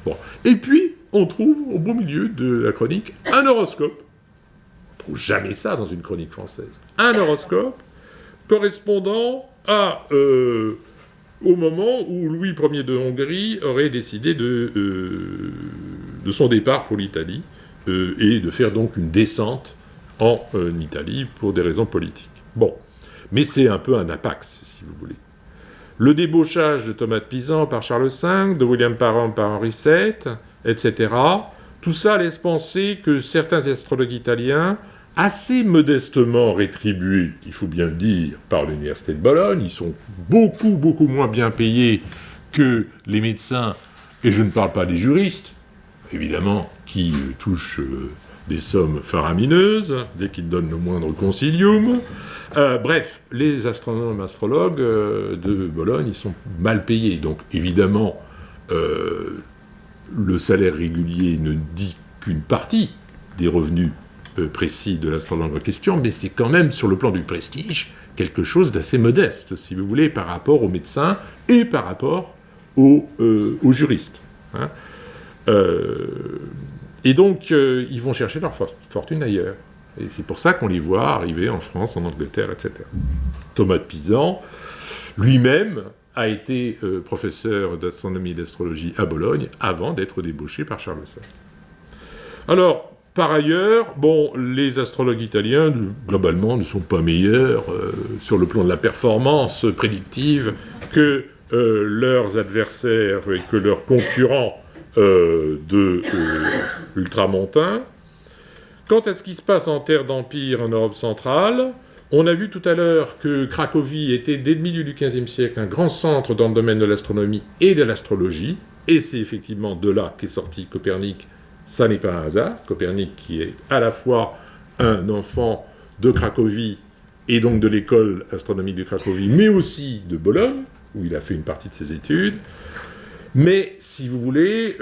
Bon. Et puis, on trouve, au beau milieu de la chronique, un horoscope. On ne trouve jamais ça dans une chronique française. Un horoscope correspondant au moment où Louis Ier de Hongrie aurait décidé de son départ pour l'Italie, et de faire donc une descente en Italie pour des raisons politiques. Bon, mais c'est un peu un apax, si vous voulez. Le débauchage de Thomas de Pisan par Charles V, de William Parham par Henri VII, etc., tout ça laisse penser que certains astrologues italiens, assez modestement rétribués, il faut bien le dire, par l'Université de Bologne, ils sont beaucoup, beaucoup moins bien payés que les médecins, et je ne parle pas des juristes, évidemment, qui touchent des sommes faramineuses, dès qu'ils donnent le moindre concilium. Bref, les astronomes, astrologues de Bologne, ils sont mal payés. Donc, évidemment, le salaire régulier ne dit qu'une partie des revenus précis de l'astrologue en question, mais c'est quand même, sur le plan du prestige, quelque chose d'assez modeste, si vous voulez, par rapport aux médecins et par rapport aux juristes. Hein. Et donc, ils vont chercher leur fortune ailleurs. Et c'est pour ça qu'on les voit arriver en France, en Angleterre, etc. Thomas de Pisan, lui-même, a été professeur d'astronomie et d'astrologie à Bologne avant d'être débauché par Charles V. Alors, par ailleurs, bon, les astrologues italiens, globalement, ne sont pas meilleurs sur le plan de la performance prédictive que leurs adversaires et que leurs concurrents ultramontains. Quant à ce qui se passe en terre d'empire en Europe centrale, on a vu tout à l'heure que Cracovie était, dès le milieu du XVe siècle, un grand centre dans le domaine de l'astronomie et de l'astrologie, et c'est effectivement de là qu'est sorti Copernic. Ça n'est pas un hasard. Copernic, qui est à la fois un enfant de Cracovie, et donc de l'école astronomique de Cracovie, mais aussi de Bologne, où il a fait une partie de ses études. Mais, si vous voulez,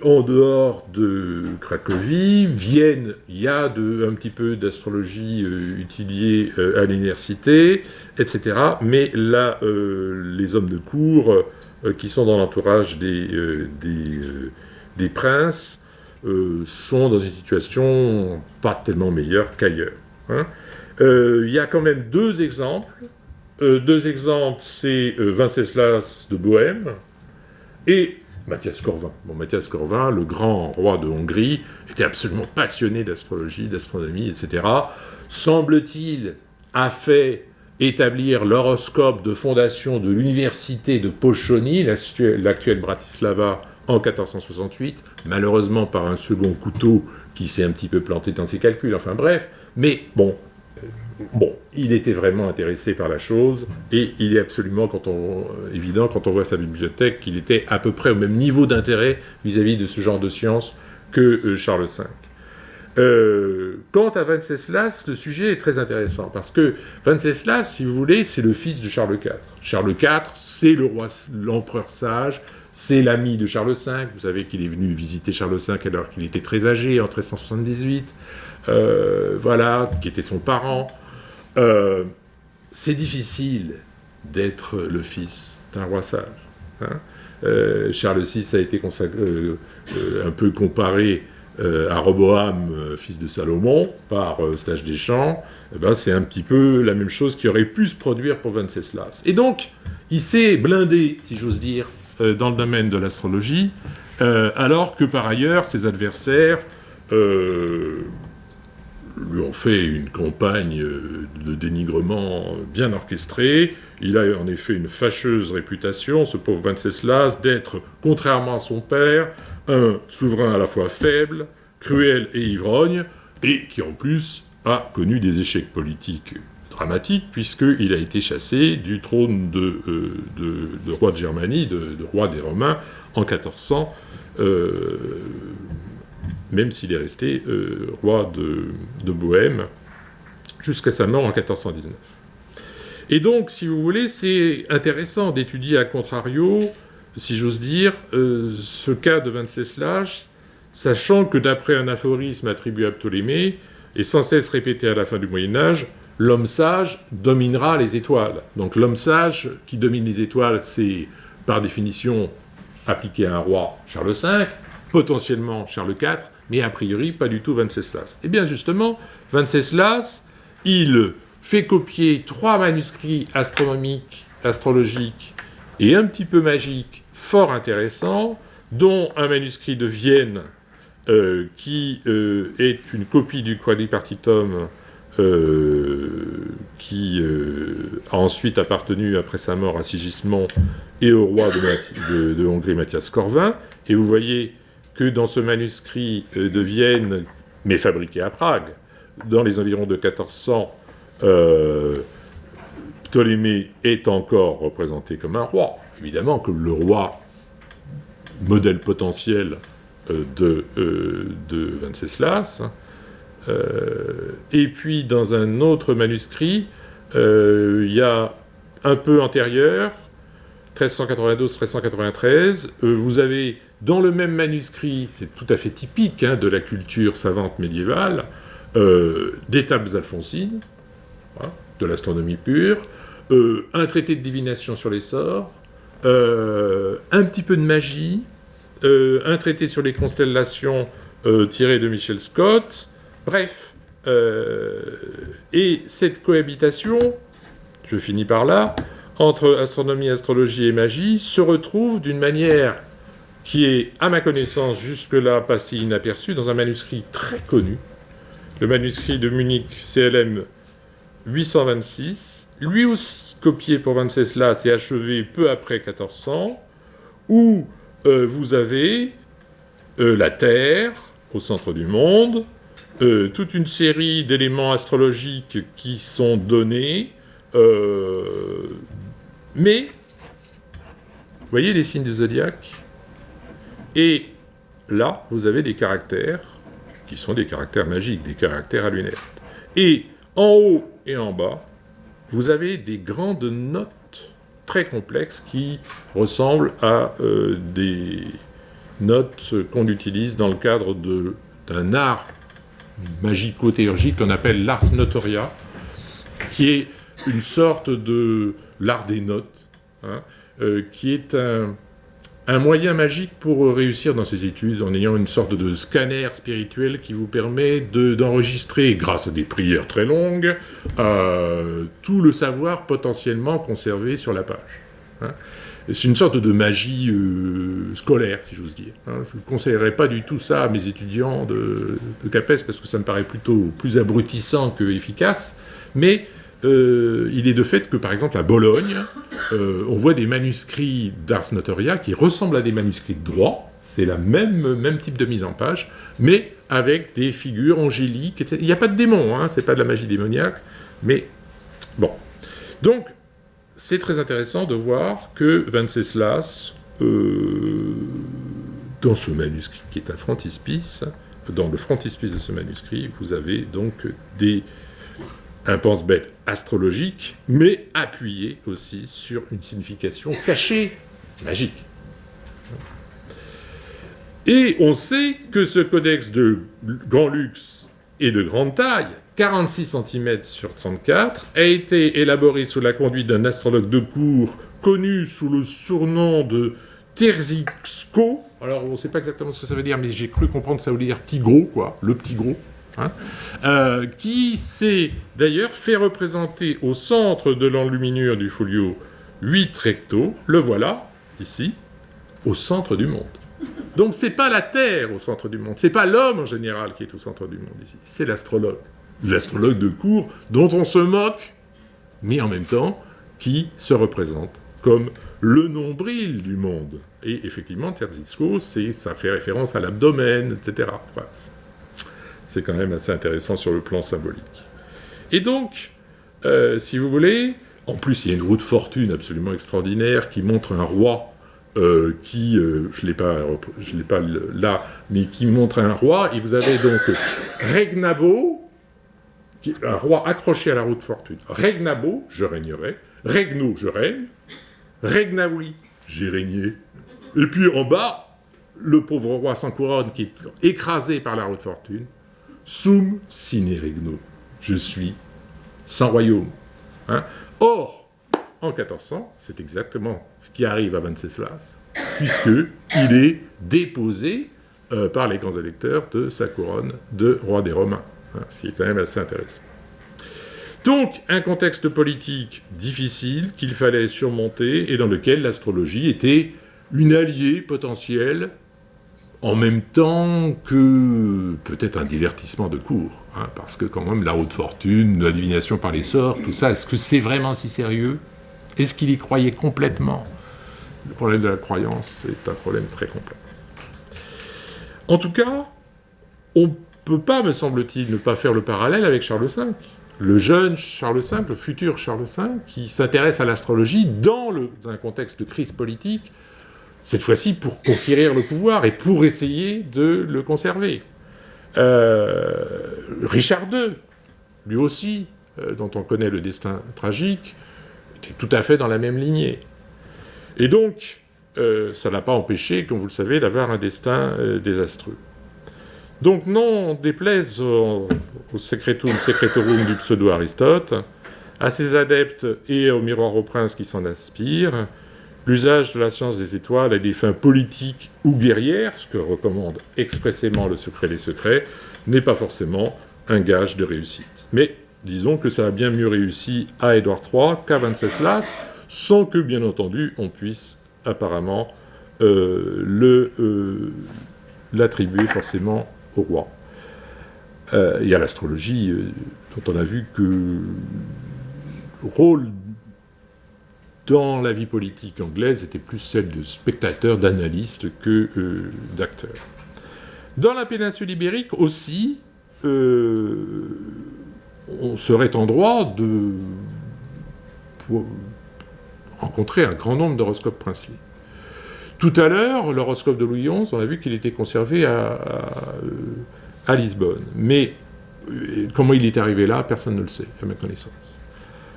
en dehors de Cracovie, Vienne, il y a un petit peu d'astrologie étudiée à l'université, etc. Mais là, les hommes de cour qui sont dans l'entourage des princes sont dans une situation pas tellement meilleure qu'ailleurs. Hein. Il y a quand même deux exemples. Deux exemples, c'est Venceslas de Bohême, et Mathias Corvin. Bon, Mathias Corvin, le grand roi de Hongrie, était absolument passionné d'astrologie, d'astronomie, etc. Semble-t-il, a fait établir l'horoscope de fondation de l'université de Pochoni, l'actuelle Bratislava, en 1468, malheureusement par un second couteau qui s'est un petit peu planté dans ses calculs, enfin bref, mais bon, il était vraiment intéressé par la chose, et il est absolument évident, quand on voit sa bibliothèque, qu'il était à peu près au même niveau d'intérêt vis-à-vis de ce genre de sciences que Charles V. Quant à Venceslas, le sujet est très intéressant, parce que Venceslas, si vous voulez, c'est le fils de Charles IV. Charles IV, c'est l'empereur sage, c'est l'ami de Charles V. Vous savez qu'il est venu visiter Charles V alors qu'il était très âgé, en 1378, voilà, qui était son parent. C'est difficile d'être le fils d'un roi sage. Hein. Charles VI a été un peu comparé à Roboam, fils de Salomon, par Stage Deschamps. C'est un petit peu la même chose qui aurait pu se produire pour Venceslas. Et donc, il s'est blindé, si j'ose dire, dans le domaine de l'astrologie, alors que par ailleurs, ses adversaires lui ont fait une campagne de dénigrement bien orchestrée. Il a en effet une fâcheuse réputation, ce pauvre Venceslas, d'être, contrairement à son père, un souverain à la fois faible, cruel et ivrogne, et qui en plus a connu des échecs politiques dramatiques, puisqu'il a été chassé du trône de roi de Germanie, de roi des Romains, en 1400, même s'il est resté roi de Bohême, jusqu'à sa mort en 1419. Et donc, si vous voulez, c'est intéressant d'étudier à contrario, si j'ose dire, ce cas de Venceslas, sachant que d'après un aphorisme attribué à Ptolémée, et sans cesse répété à la fin du Moyen-Âge, l'homme sage dominera les étoiles. Donc l'homme sage qui domine les étoiles, c'est par définition appliqué à un roi Charles V, potentiellement Charles IV, mais a priori pas du tout Venceslas. Eh bien justement, Venceslas, il fait copier 3 manuscrits astronomiques, astrologiques et un petit peu magiques, fort intéressants, dont un manuscrit de Vienne qui est une copie du Quadripartitum qui a ensuite appartenu après sa mort à Sigismond et au roi de Hongrie Matthias Corvin. Et vous voyez que dans ce manuscrit de Vienne, mais fabriqué à Prague, dans les environs de 1400, Ptolémée est encore représenté comme un roi. Évidemment que le roi, modèle potentiel de Venceslas. Et puis dans un autre manuscrit, il y a un peu antérieur, 1392-1393, vous avez dans le même manuscrit, c'est tout à fait typique de la culture savante médiévale, des tables alphonsines, voilà, de l'astronomie pure, un traité de divination sur les sorts, un petit peu de magie, un traité sur les constellations tiré de Michel Scott, bref. Et cette cohabitation, je finis par là, entre astronomie, astrologie et magie, se retrouve d'une manière qui est, à ma connaissance, jusque-là passée inaperçue, dans un manuscrit très connu, le manuscrit de Munich CLM 826, lui aussi copié pour Venceslas et achevé peu après 1400, où vous avez la Terre au centre du monde, toute une série d'éléments astrologiques qui sont donnés, mais, vous voyez les signes du zodiaque? Et là, vous avez des caractères qui sont des caractères magiques, des caractères alunaires. Et en haut et en bas, vous avez des grandes notes très complexes qui ressemblent à des notes qu'on utilise dans le cadre d'un art magico-théurgique qu'on appelle l'ars notoria, qui est une sorte de l'art des notes, qui est un moyen magique pour réussir dans ses études, en ayant une sorte de scanner spirituel qui vous permet d'enregistrer, grâce à des prières très longues, tout le savoir potentiellement conservé sur la page. C'est une sorte de magie scolaire, si j'ose dire. Je ne conseillerais pas du tout ça à mes étudiants de CAPES, parce que ça me paraît plutôt plus abrutissant que efficace, mais il est de fait que, par exemple, à Bologne, on voit des manuscrits d'Ars Notoria qui ressemblent à des manuscrits de droit, c'est le même type de mise en page, mais avec des figures angéliques, etc. Il n'y a pas de démon, c'est pas de la magie démoniaque, mais bon. Donc, c'est très intéressant de voir que Venceslas, dans ce manuscrit qui est un frontispice, dans le frontispice de ce manuscrit, vous avez donc un pense-bête astrologique, mais appuyé aussi sur une signification cachée, magique. Et on sait que ce codex de grand luxe et de grande taille, 46 cm sur 34, a été élaboré sous la conduite d'un astrologue de cour connu sous le surnom de Terzixco. Alors, on ne sait pas exactement ce que ça veut dire, mais j'ai cru comprendre que ça voulait dire petit gros, quoi, le petit gros. Qui s'est d'ailleurs fait représenter au centre de l'enluminure du folio 8 recto, le voilà, ici, au centre du monde. Donc c'est pas la Terre au centre du monde, c'est pas l'homme en général qui est au centre du monde ici, c'est l'astrologue. L'astrologue de cour dont on se moque, mais en même temps qui se représente comme le nombril du monde. Et effectivement, Terzixco, ça fait référence à l'abdomen, etc. Enfin, c'est quand même assez intéressant sur le plan symbolique. Et donc, si vous voulez, en plus il y a une roue de fortune absolument extraordinaire qui montre un roi qui, je l'ai pas là, mais qui montre un roi, et vous avez donc Regnabo, un roi accroché à la roue de fortune. Regnabo, je régnerai. Regno, je règne. Regnawi, j'ai régné. Et puis en bas, le pauvre roi sans couronne qui est écrasé par la roue de fortune. Sum sine regno, je suis sans royaume. Hein. Or, en 1400, c'est exactement ce qui arrive à Venceslas, puisqu'il est déposé par les grands électeurs de sa couronne de roi des Romains, hein, ce qui est quand même assez intéressant. Donc, un contexte politique difficile qu'il fallait surmonter et dans lequel l'astrologie était une alliée potentielle, en même temps que peut-être un divertissement de cour, hein, parce que quand même la roue de fortune, la divination par les sorts, tout ça, est-ce que c'est vraiment si sérieux ? Est-ce qu'il y croyait complètement ? Le problème de la croyance, c'est un problème très complexe. En tout cas, on ne peut pas, me semble-t-il, ne pas faire le parallèle avec Charles V. Le jeune Charles V, le futur Charles V, qui s'intéresse à l'astrologie dans un contexte de crise politique, cette fois-ci pour conquérir le pouvoir et pour essayer de le conserver. Richard II, lui aussi, dont on connaît le destin tragique, était tout à fait dans la même lignée. Et donc, ça n'a pas empêché, comme vous le savez, d'avoir un destin désastreux. Donc, non déplaise au secretorum du pseudo-Aristote, à ses adeptes et au miroir au prince qui s'en aspirent, l'usage de la science des étoiles à des fins politiques ou guerrières, ce que recommande expressément le secret des secrets, n'est pas forcément un gage de réussite. Mais disons que ça a bien mieux réussi à Édouard III qu'à Venceslas, sans que, bien entendu, on puisse apparemment l'attribuer forcément au roi. Il y a l'astrologie, dont on a vu que le rôle dans la vie politique anglaise était plus celle de spectateur, d'analyste que d'acteur. Dans la péninsule ibérique aussi, on serait en droit de rencontrer un grand nombre d'horoscopes princiers. Tout à l'heure, l'horoscope de Louis XI, on a vu qu'il était conservé à Lisbonne. Mais comment il est arrivé là, personne ne le sait, à ma connaissance.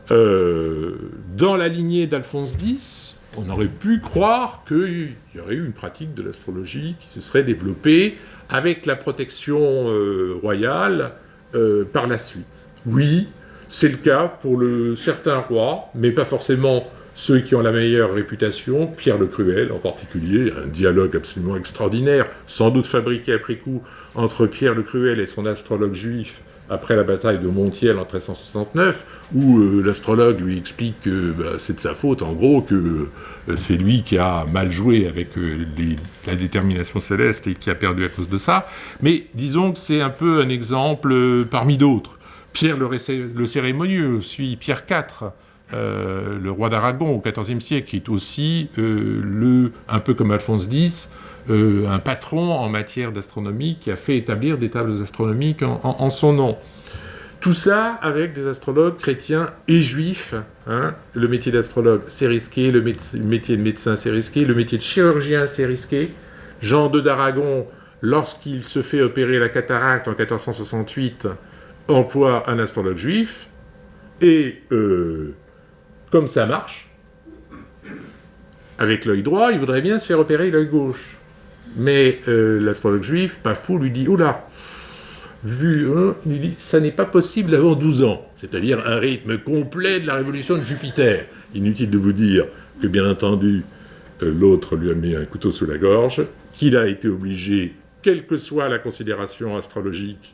Dans la lignée d'Alphonse X, on aurait pu croire qu'il y aurait eu une pratique de l'astrologie qui se serait développée avec la protection royale par la suite. Oui, c'est le cas pour certains rois, mais pas forcément ceux qui ont la meilleure réputation. Pierre le Cruel en particulier, un dialogue absolument extraordinaire, sans doute fabriqué après coup, entre Pierre le Cruel et son astrologue juif, après la bataille de Montiel en 1369, où l'astrologue lui explique que c'est de sa faute, en gros, que c'est lui qui a mal joué avec la détermination céleste et qui a perdu à cause de ça. Mais disons que c'est un peu un exemple parmi d'autres. Pierre le cérémonieux, suit Pierre IV, le roi d'Aragon au XIVe siècle, qui est aussi, un peu comme Alphonse X, un patron en matière d'astronomie qui a fait établir des tables astronomiques en son nom. Tout ça avec des astrologues chrétiens et juifs. Hein. Le métier d'astrologue, c'est risqué. Le métier de médecin, c'est risqué. Le métier de chirurgien, c'est risqué. Jean II d'Aragon, lorsqu'il se fait opérer la cataracte en 1468, emploie un astrologue juif. Et comme ça marche, avec l'œil droit, il voudrait bien se faire opérer l'œil gauche. Mais l'astrologue juif, pas fou, lui dit « Oula !» il lui dit « Ça n'est pas possible avant 12 ans. » C'est-à-dire un rythme complet de la révolution de Jupiter. Inutile de vous dire que, bien entendu, l'autre lui a mis un couteau sous la gorge, qu'il a été obligé, quelle que soit la considération astrologique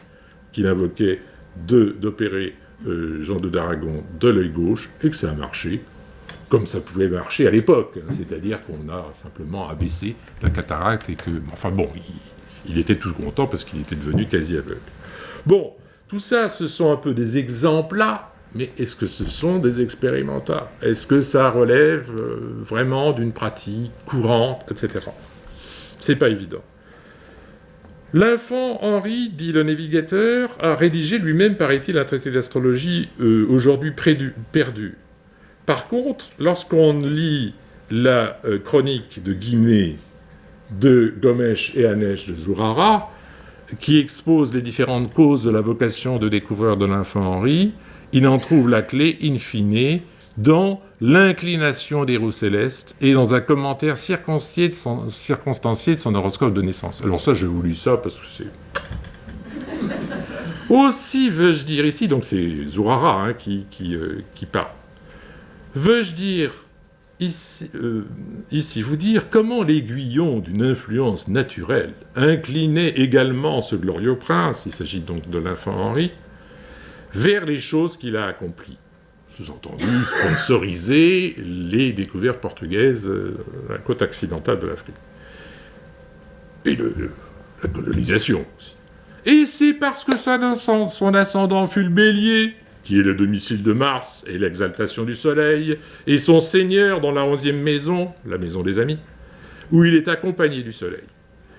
qu'il invoquait, d'opérer Jean II d'Aragon de l'œil gauche, et que ça a marché. Comme ça pouvait marcher à l'époque, hein, c'est-à-dire qu'on a simplement abaissé la cataracte et que... Enfin bon, il était tout content parce qu'il était devenu quasi aveugle. Bon, tout ça, ce sont un peu des exemples là, mais est-ce que ce sont des expérimentats ? Est-ce que ça relève vraiment d'une pratique courante, etc. C'est pas évident. L'infant Henri, dit le navigateur, a rédigé lui-même, paraît-il, un traité d'astrologie aujourd'hui perdu. Par contre, lorsqu'on lit la chronique de Guinée de Gomèche et Anèche de Zurara, qui expose les différentes causes de la vocation de découvreur de l'enfant Henri, il en trouve la clé, in fine, dans l'inclination des roues célestes et dans un commentaire circonstancié de son horoscope de naissance. Alors ça, j'ai voulu ça parce que c'est... Aussi, veux-je dire ici, donc c'est Zurara qui parle, veux-je dire ici vous dire comment l'aiguillon d'une influence naturelle inclinait également ce glorieux prince, il s'agit donc de l'enfant Henri, vers les choses qu'il a accomplies. Sous-entendu, sponsoriser les découvertes portugaises à la côte occidentale de l'Afrique. Et la colonisation aussi. Et c'est parce que son ascendant fut le bélier, qui est le domicile de Mars et l'exaltation du soleil, et son seigneur dans la 11e maison, la maison des amis, où il est accompagné du soleil.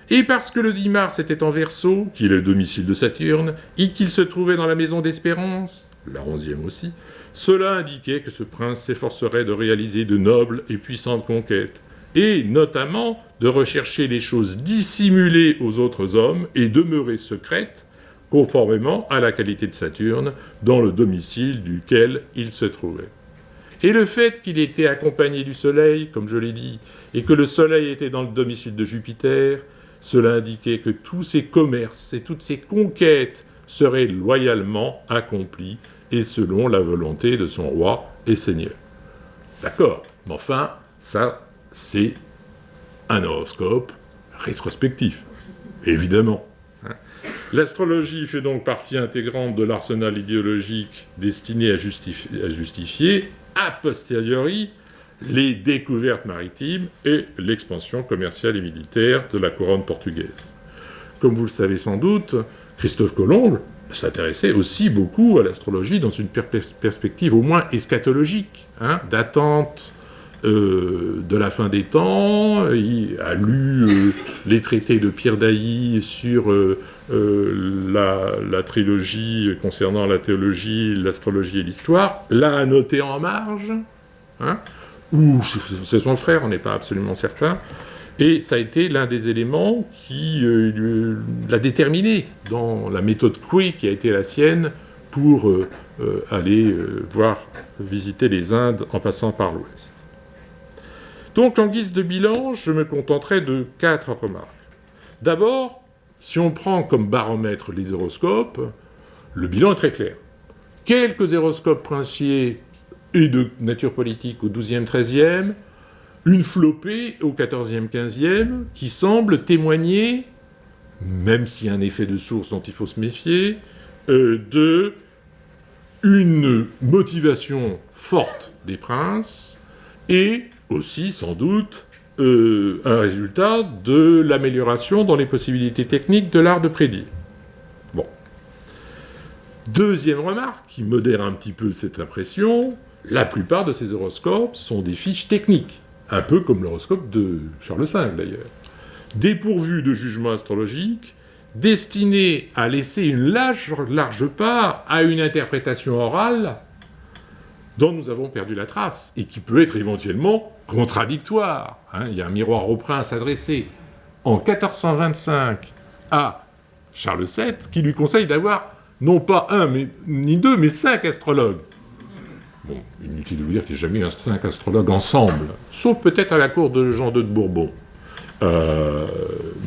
Et parce que le 10 mars était en Verseau, qui est le domicile de Saturne, et qu'il se trouvait dans la maison d'Espérance, la 11e aussi, cela indiquait que ce prince s'efforcerait de réaliser de nobles et puissantes conquêtes, et notamment de rechercher les choses dissimulées aux autres hommes et demeurer secrètes, conformément à la qualité de Saturne, dans le domicile duquel il se trouvait. Et le fait qu'il était accompagné du Soleil, comme je l'ai dit, et que le Soleil était dans le domicile de Jupiter, cela indiquait que tous ces commerces et toutes ces conquêtes seraient loyalement accomplis et selon la volonté de son roi et seigneur. D'accord, mais enfin, ça, c'est un horoscope rétrospectif, évidemment. L'astrologie fait donc partie intégrante de l'arsenal idéologique destiné à justifier, a posteriori, les découvertes maritimes et l'expansion commerciale et militaire de la couronne portugaise. Comme vous le savez sans doute, Christophe Colomb s'intéressait aussi beaucoup à l'astrologie dans une perspective au moins eschatologique, d'attente de la fin des temps. Il a lu les traités de Pierre d'Ailly sur la trilogie concernant la théologie, l'astrologie et l'histoire, l'a annoté en marge, ou c'est son frère, on n'est pas absolument certain, et ça a été l'un des éléments qui l'a déterminé dans la méthode Coué qui a été la sienne pour aller visiter les Indes en passant par l'Ouest. Donc, en guise de bilan, je me contenterai de 4 remarques. D'abord, si on prend comme baromètre les horoscopes, le bilan est très clair. Quelques horoscopes princiers et de nature politique au XIIe, XIIIe, une flopée au XIVe, XVe, qui semble témoigner, même s'il y a un effet de source dont il faut se méfier, de une motivation forte des princes et aussi, sans doute, un résultat de l'amélioration dans les possibilités techniques de l'art de prédire. Bon. Deuxième remarque, qui modère un petit peu cette impression, la plupart de ces horoscopes sont des fiches techniques, un peu comme l'horoscope de Charles V d'ailleurs, dépourvus de jugement astrologique, destinés à laisser une large part à une interprétation orale dont nous avons perdu la trace, et qui peut être éventuellement contradictoire. Il y a un miroir au prince adressé en 1425 à Charles VII, qui lui conseille d'avoir non pas ni deux, mais 5 astrologues. Bon, inutile de vous dire qu'il n'y a jamais eu 5 astrologues ensemble, sauf peut-être à la cour de Jean II de Bourbon.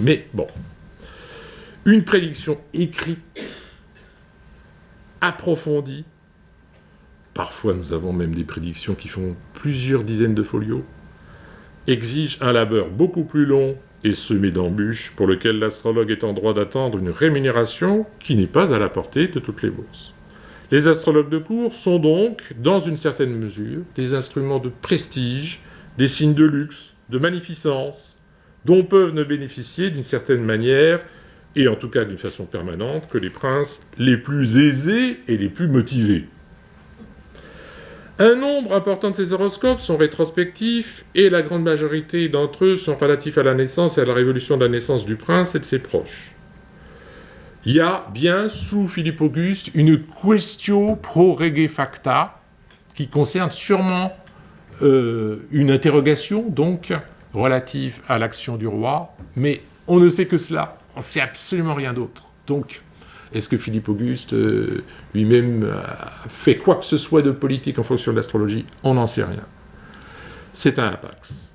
Mais bon, une prédiction écrite, approfondie. Parfois, nous avons même des prédictions qui font plusieurs dizaines de folios, exige un labeur beaucoup plus long et semé d'embûches pour lequel l'astrologue est en droit d'attendre une rémunération qui n'est pas à la portée de toutes les bourses. Les astrologues de cour sont donc, dans une certaine mesure, des instruments de prestige, des signes de luxe, de magnificence, dont peuvent ne bénéficier d'une certaine manière, et en tout cas d'une façon permanente, que les princes les plus aisés et les plus motivés. Un nombre important de ces horoscopes sont rétrospectifs et la grande majorité d'entre eux sont relatifs à la naissance et à la révolution de la naissance du prince et de ses proches. Il y a bien, sous Philippe Auguste, une quaestio pro rege facta qui concerne sûrement une interrogation, donc, relative à l'action du roi, mais on ne sait que cela, on ne sait absolument rien d'autre. Donc, est-ce que Philippe Auguste lui-même a fait quoi que ce soit de politique en fonction de l'astrologie? On n'en sait rien. C'est un hapax.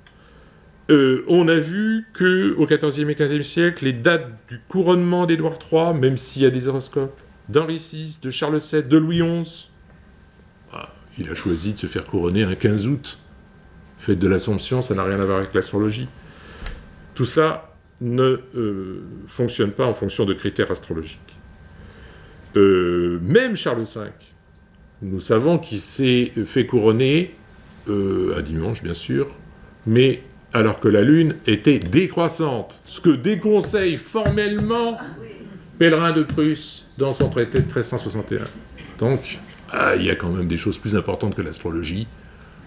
On a vu qu'au XIVe et XVe siècle, les dates du couronnement d'Édouard III, même s'il y a des horoscopes, d'Henri VI, de Charles VII, de Louis XI, il a choisi de se faire couronner un 15 août. Fête de l'Assomption, ça n'a rien à voir avec l'astrologie. Tout ça ne fonctionne pas en fonction de critères astrologiques. Même Charles V, nous savons qu'il s'est fait couronner un dimanche, bien sûr, mais alors que la Lune était décroissante, ce que déconseille formellement Pèlerin de Prusse dans son traité de 1361. Donc, il y a quand même des choses plus importantes que l'astrologie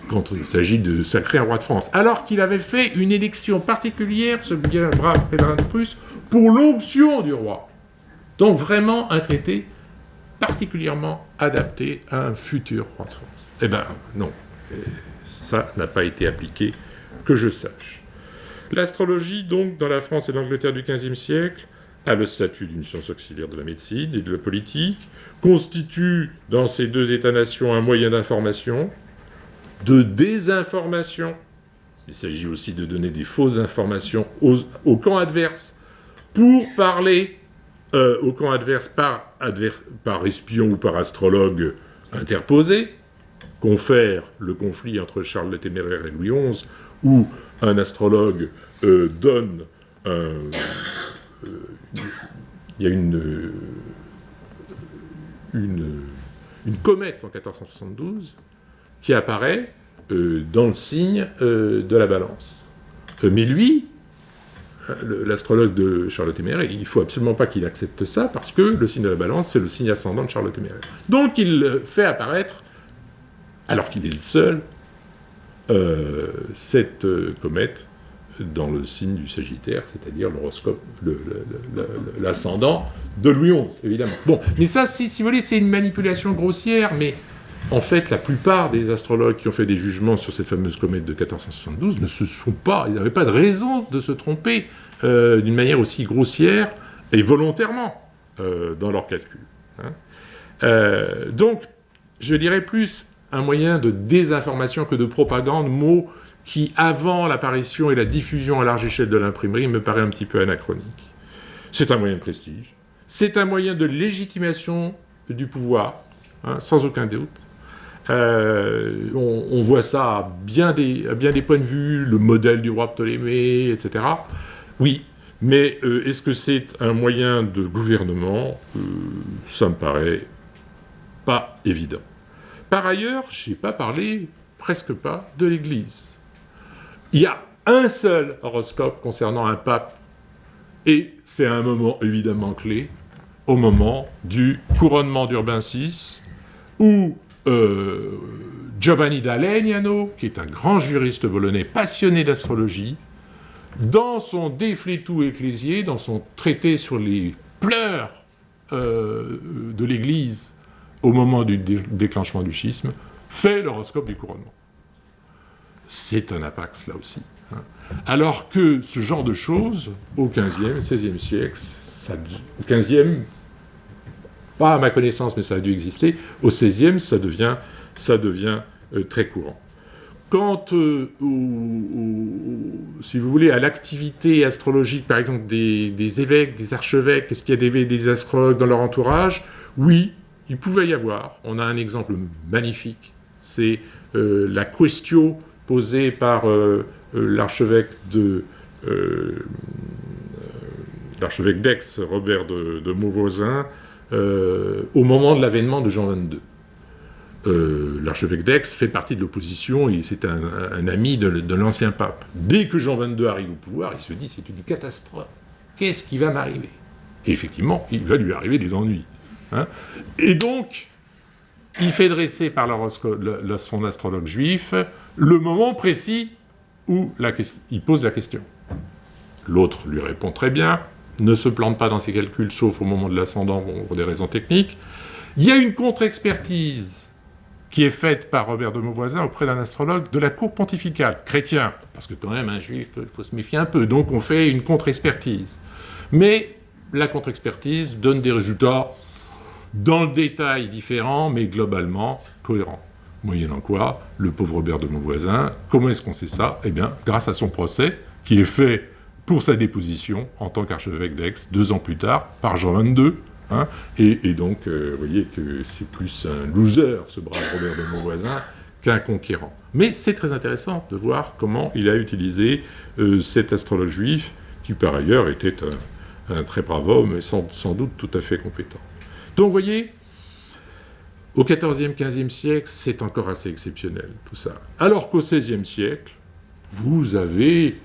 quand il s'agit de sacrer un roi de France. Alors qu'il avait fait une élection particulière, ce bien brave Pèlerin de Prusse, pour l'onction du roi. Donc vraiment un traité particulièrement adapté à un futur roi de France. Eh bien, non. Ça n'a pas été appliqué, que je sache. L'astrologie, donc, dans la France et l'Angleterre du XVe siècle, a le statut d'une science auxiliaire de la médecine et de la politique, constitue dans ces deux États-nations un moyen d'information, de désinformation. Il s'agit aussi de donner des fausses informations au camp adverse pour parler au camp adverse par espion ou par astrologue interposé, confère le conflit entre Charles le Téméraire et Louis XI, où un astrologue donne il y a une comète en 1472 qui apparaît dans le signe de la Balance. Mais lui, l'astrologue de Charles le Téméraire, il ne faut absolument pas qu'il accepte ça, parce que le signe de la Balance, c'est le signe ascendant de Charles le Téméraire. Donc il fait apparaître, alors qu'il est le seul, cette comète dans le signe du Sagittaire, c'est-à-dire l'horoscope, l'ascendant de Louis XI, évidemment. Bon, mais ça, si vous voulez, c'est une manipulation grossière, mais en fait, la plupart des astrologues qui ont fait des jugements sur cette fameuse comète de 1472 ne se sont pas, ils n'avaient pas de raison de se tromper d'une manière aussi grossière et volontairement dans leurs calculs. Donc, je dirais plus un moyen de désinformation que de propagande, mot qui, avant l'apparition et la diffusion à large échelle de l'imprimerie, me paraît un petit peu anachronique. C'est un moyen de prestige, c'est un moyen de légitimation du pouvoir, sans aucun doute. On voit ça à bien des points de vue, le modèle du roi Ptolémée, etc. Oui, mais est-ce que c'est un moyen de gouvernement? Ça me paraît pas évident. Par ailleurs, je n'ai pas parlé, presque pas, de l'Église. Il y a un seul horoscope concernant un pape, et c'est un moment évidemment clé, au moment du couronnement d'Urbain VI, où Giovanni da Legnano, qui est un grand juriste bolonais passionné d'astrologie, dans son De Fletu Ecclesiae, dans son traité sur les pleurs de l'Église au moment du déclenchement du schisme, fait l'horoscope du couronnement. C'est un apax, là aussi. Alors que ce genre de choses, au XVe, XVIe siècle, au XVe, pas à ma connaissance, mais ça a dû exister, au XVIe, ça devient très courant. Quant, si vous voulez, à l'activité astrologique, par exemple, des évêques, des archevêques, est-ce qu'il y a des astrologues dans leur entourage? Oui, il pouvait y avoir. On a un exemple magnifique. C'est la quaestio posée par l'archevêque d'Aix, Robert de Mauvoisin, au moment de l'avènement de Jean XXII. L'archevêque d'Aix fait partie de l'opposition et c'est un ami de l'ancien pape. Dès que Jean XXII arrive au pouvoir, il se dit c'est une catastrophe. Qu'est-ce qui va m'arriver? Et effectivement, il va lui arriver des ennuis. Et donc, il fait dresser par son astrologue juif le moment précis où il pose la question. L'autre lui répond très bien, ne se plante pas dans ses calculs, sauf au moment de l'ascendant pour des raisons techniques. Il y a une contre-expertise qui est faite par Robert de Mauvoisin auprès d'un astrologue de la cour pontificale, chrétien, parce que quand même un juif, il faut se méfier un peu, donc on fait une contre-expertise. Mais la contre-expertise donne des résultats dans le détail différents, mais globalement cohérents. Moyennant quoi, le pauvre Robert de Monvoisin, comment est-ce qu'on sait ça? Eh bien, grâce à son procès, qui est fait pour sa déposition en tant qu'archevêque d'Aix, 2 ans plus tard, par Jean XXII. Hein, et donc, vous voyez que c'est plus un loser, ce brave Robert de Monvoisin, qu'un conquérant. Mais c'est très intéressant de voir comment il a utilisé cet astrologue juif, qui par ailleurs était un très brave homme et sans doute tout à fait compétent. Donc, vous voyez, au XIVe, XVe siècle, c'est encore assez exceptionnel, tout ça. Alors qu'au XVIe siècle, vous avez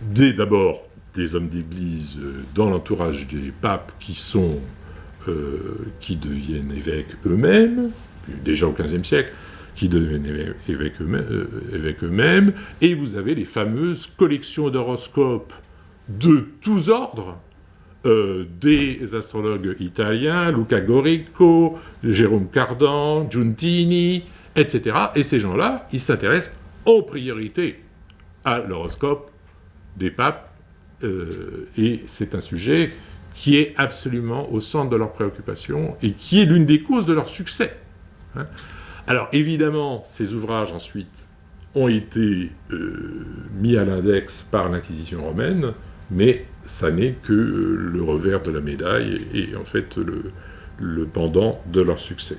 d'abord des hommes d'église dans l'entourage des papes qui deviennent évêques eux-mêmes, déjà au XVe siècle, qui deviennent évêques eux-mêmes, et vous avez les fameuses collections d'horoscopes de tous ordres, des astrologues italiens, Luca Gorico, Jérôme Cardan, Giuntini, etc. Et ces gens-là, ils s'intéressent en priorité à l'horoscope des papes, et c'est un sujet qui est absolument au centre de leurs préoccupations et qui est l'une des causes de leur succès. Hein. Alors évidemment, ces ouvrages ensuite ont été mis à l'index par l'Inquisition romaine, mais ça n'est que le revers de la médaille et en fait le pendant de leur succès.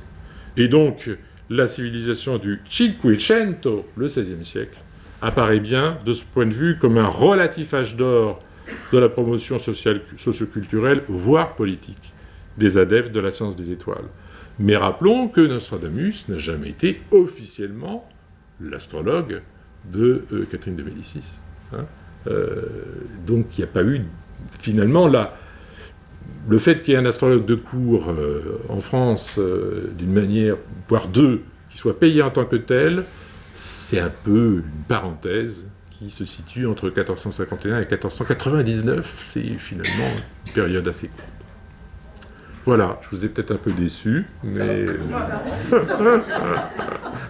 Et donc, la civilisation du Cinquecento, le XVIe siècle, apparaît bien, de ce point de vue, comme un relatif âge d'or de la promotion socioculturelle, voire politique, des adeptes de la science des étoiles. Mais rappelons que Nostradamus n'a jamais été officiellement l'astrologue de Catherine de Médicis. Hein. Donc il n'y a pas eu, finalement, le fait qu'il y ait un astrologue de cour en France, d'une manière, voire deux, qui soit payé en tant que tel, c'est un peu une parenthèse qui se situe entre 1451 et 1499. C'est finalement une période assez courte. Voilà, je vous ai peut-être un peu déçu, mais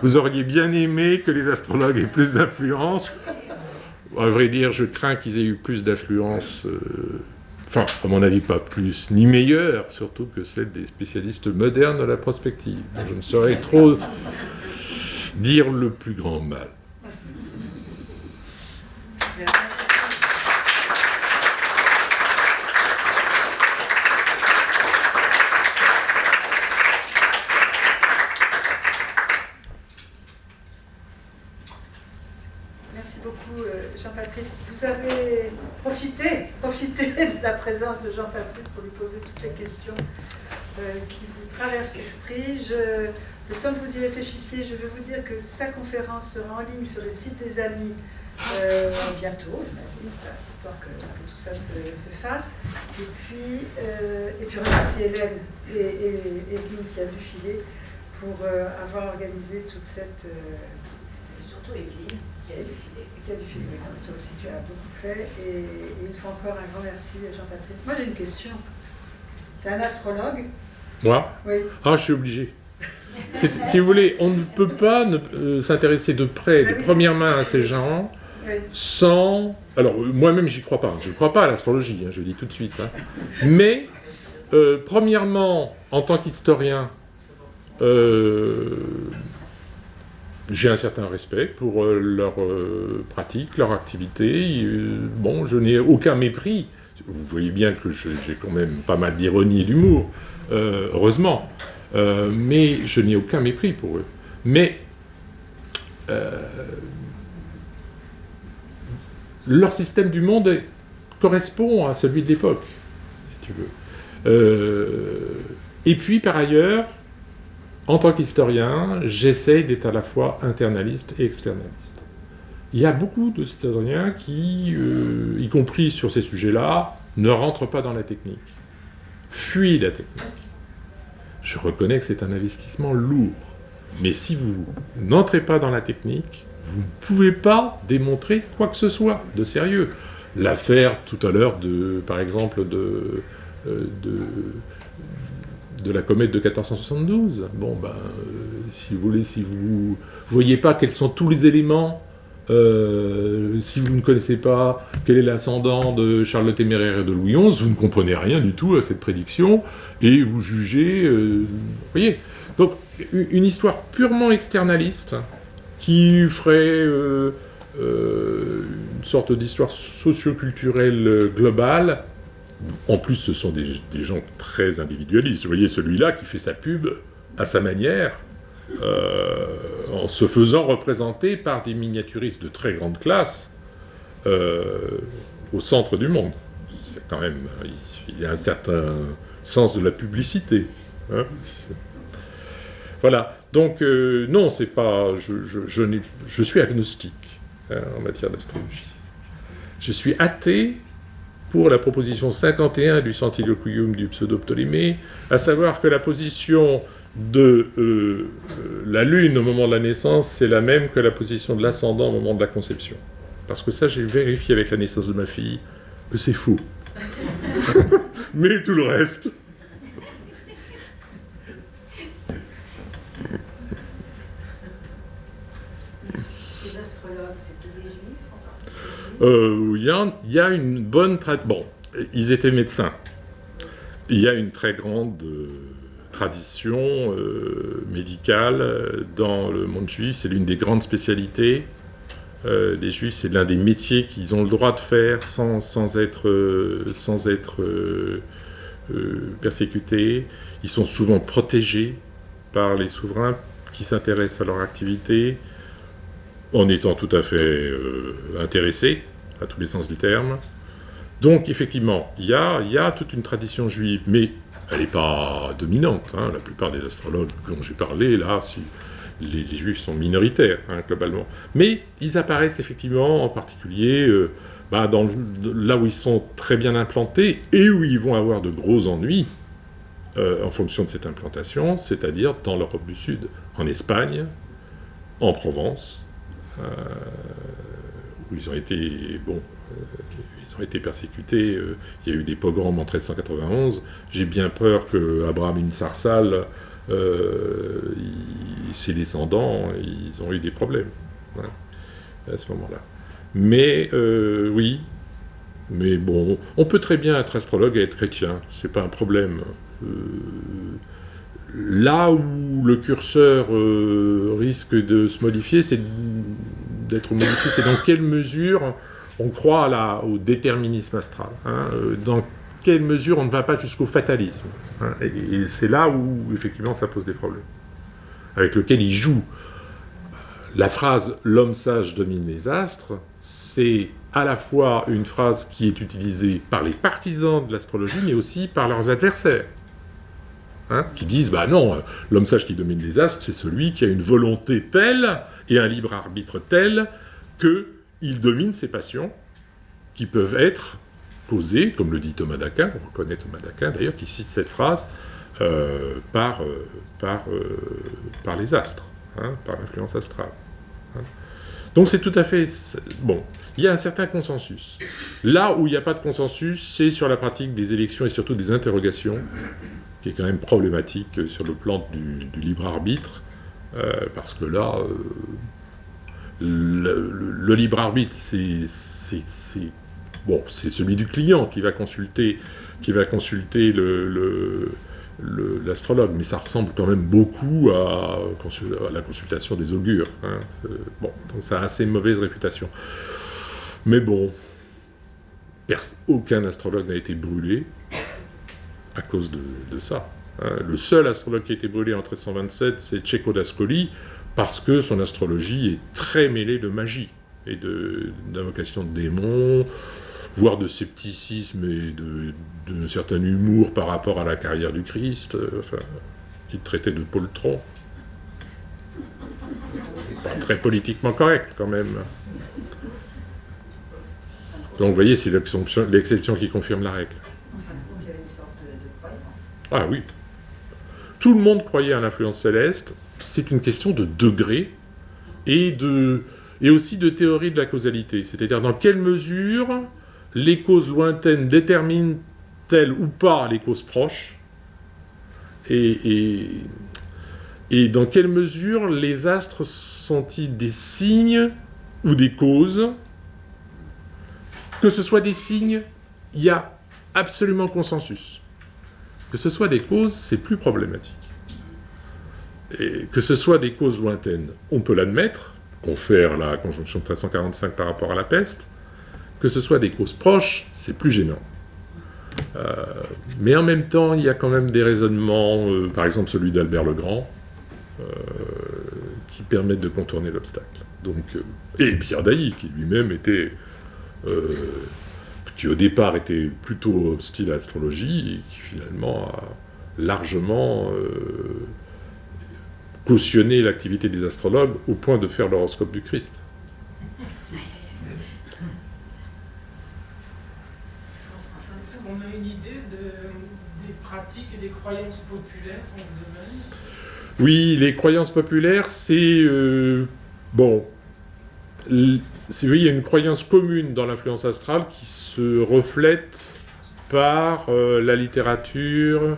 vous auriez bien aimé que les astrologues aient plus d'influence. À vrai dire, je crains qu'ils aient eu plus d'influence, enfin, à mon avis, pas plus, ni meilleure, surtout que celle des spécialistes modernes de la prospective. Je ne saurais trop dire le plus grand mal. Merci beaucoup, Jean-Patrice. Vous avez profité de la présence de Jean-Patrice pour lui poser toutes les questions qui vous traversent l'esprit. Le temps que vous y réfléchissiez, je vais vous dire que sa conférence sera en ligne sur le site des Amis bientôt, j'imagine, tant que tout ça se fasse. Et puis remercier Hélène et Evelyne qui a dû filer pour avoir organisé toute cette... surtout Evelyne qui a dû filer. Qui a dû filer, toi aussi tu as beaucoup fait. Et il faut encore un grand merci à Jean-Patrice. Moi j'ai une question. Tu es un astrologue? Moi? Oui. Ah, je suis obligé. Si vous voulez, on ne peut pas s'intéresser de près, de première main à ces gens, sans... Alors, moi-même, j'y crois pas. Je ne crois pas à l'astrologie, je le dis tout de suite. Hein. Mais, premièrement, en tant qu'historien, j'ai un certain respect pour leur pratique, leur activité. Bon, je n'ai aucun mépris. Vous voyez bien que j'ai quand même pas mal d'ironie et d'humour, heureusement. Mais je n'ai aucun mépris pour eux. Mais leur système du monde correspond à celui de l'époque, si tu veux. Et puis, par ailleurs, en tant qu'historien, j'essaie d'être à la fois internaliste et externaliste. Il y a beaucoup d'historiens qui, y compris sur ces sujets-là, ne rentrent pas dans la technique, fuient la technique. Je reconnais que c'est un investissement lourd. Mais si vous n'entrez pas dans la technique, vous ne pouvez pas démontrer quoi que ce soit de sérieux. L'affaire tout à l'heure, par exemple, de la comète de 1472. Bon, si vous voulez, si vous ne voyez pas quels sont tous les éléments Si vous ne connaissez pas quel est l'ascendant de Charles le Téméraire et de Louis XI, vous ne comprenez rien du tout à cette prédiction, et vous jugez... vous voyez ? Donc, une histoire purement externaliste, qui ferait une sorte d'histoire socio-culturelle globale. En plus, ce sont des gens très individualistes. Vous voyez, celui-là qui fait sa pub à sa manière, en se faisant représenter par des miniaturistes de très grande classe au centre du monde. C'est quand même... Il y a un certain sens de la publicité. Hein. Voilà. Donc, non, c'est pas... Je suis agnostique en matière d'astrologie. Je suis athée pour la proposition 51 du Centiloquium du pseudo-Ptolémée, à savoir que la position de la Lune au moment de la naissance, c'est la même que la position de l'ascendant au moment de la conception. Parce que ça, j'ai vérifié avec la naissance de ma fille que c'est faux. Mais tout le reste... Ces astrologues, c'était des juifs en Il y a une bonne... Bon, ils étaient médecins. Il y a une très grande tradition médicale dans le monde juif. C'est l'une des grandes spécialités des juifs. C'est l'un des métiers qu'ils ont le droit de faire sans être persécutés. Ils sont souvent protégés par les souverains qui s'intéressent à leur activité, en étant tout à fait intéressés, à tous les sens du terme. Donc, effectivement, il y a toute une tradition juive, mais elle n'est pas dominante. Hein. La plupart des astrologues dont j'ai parlé, là, les juifs sont minoritaires, hein, globalement. Mais ils apparaissent effectivement, en particulier, là où ils sont très bien implantés, et où ils vont avoir de gros ennuis, en fonction de cette implantation, c'est-à-dire dans l'Europe du Sud, en Espagne, en Provence, où ils ont été, ils ont été persécutés. Il y a eu des pogroms en 1391. J'ai bien peur que Abraham ibn Sarsal, ses descendants, ils ont eu des problèmes, hein, à ce moment-là. Mais oui, mais bon, on peut très bien être astrologue et être chrétien, c'est pas un problème. Là où le curseur risque de se modifier, c'est d'être modifié, c'est dans quelle mesure on croit au déterminisme astral, hein, dans quelle mesure on ne va pas jusqu'au fatalisme. Hein, et c'est là où, effectivement, ça pose des problèmes, avec lequel il joue. La phrase « l'homme sage domine les astres », c'est à la fois une phrase qui est utilisée par les partisans de l'astrologie, mais aussi par leurs adversaires. Hein, qui disent, non, l'homme sage qui domine les astres, c'est celui qui a une volonté telle et un libre arbitre tel qu'il domine ses passions, qui peuvent être causées, comme le dit Thomas d'Aquin, on reconnaît Thomas d'Aquin d'ailleurs, qui cite cette phrase, par les astres, hein, par l'influence astrale. Hein. Donc c'est tout à fait... Bon, il y a un certain consensus. Là où il n'y a pas de consensus, c'est sur la pratique des élections et surtout des interrogations, qui est quand même problématique sur le plan du libre arbitre, parce que là, le libre arbitre, c'est celui du client qui va consulter l'astrologue, mais ça ressemble quand même beaucoup à la consultation des augures. Hein. Donc ça a assez mauvaise réputation. Mais bon, aucun astrologue n'a été brûlé à cause de ça. Hein. Le seul astrologue qui a été brûlé en 1327, c'est Cecco d'Ascoli, parce que son astrologie est très mêlée de magie et d'invocation de démons, voire de scepticisme et d'un certain humour par rapport à la carrière du Christ, qu'il traitait de poltron. Pas très politiquement correct, quand même. Donc, vous voyez, c'est l'exception qui confirme la règle. Il y avait une sorte de croyance. Ah oui. Tout le monde croyait à l'influence céleste. C'est une question de degré et aussi de théorie de la causalité. C'est-à-dire dans quelle mesure les causes lointaines déterminent-elles ou pas les causes proches, et dans quelle mesure les astres sont-ils des signes ou des causes, que ce soit des signes, il y a absolument consensus. Que ce soit des causes, c'est plus problématique. Et que ce soit des causes lointaines, on peut l'admettre, confère la conjonction de 1345 par rapport à la peste. Que ce soit des causes proches, c'est plus gênant. Mais en même temps, il y a quand même des raisonnements, par exemple celui d'Albert le Grand, qui permettent de contourner l'obstacle. Donc, et Pierre d'Ailly, qui lui-même était, qui au départ était plutôt hostile à l'astrologie, et qui finalement a largement cautionné l'activité des astrologues au point de faire l'horoscope du Christ. Est-ce qu'on a une idée des pratiques et des croyances populaires dans ce domaine? Oui, les croyances populaires, c'est... bon, si vous voyez, il y a une croyance commune dans l'influence astrale qui se reflète par la littérature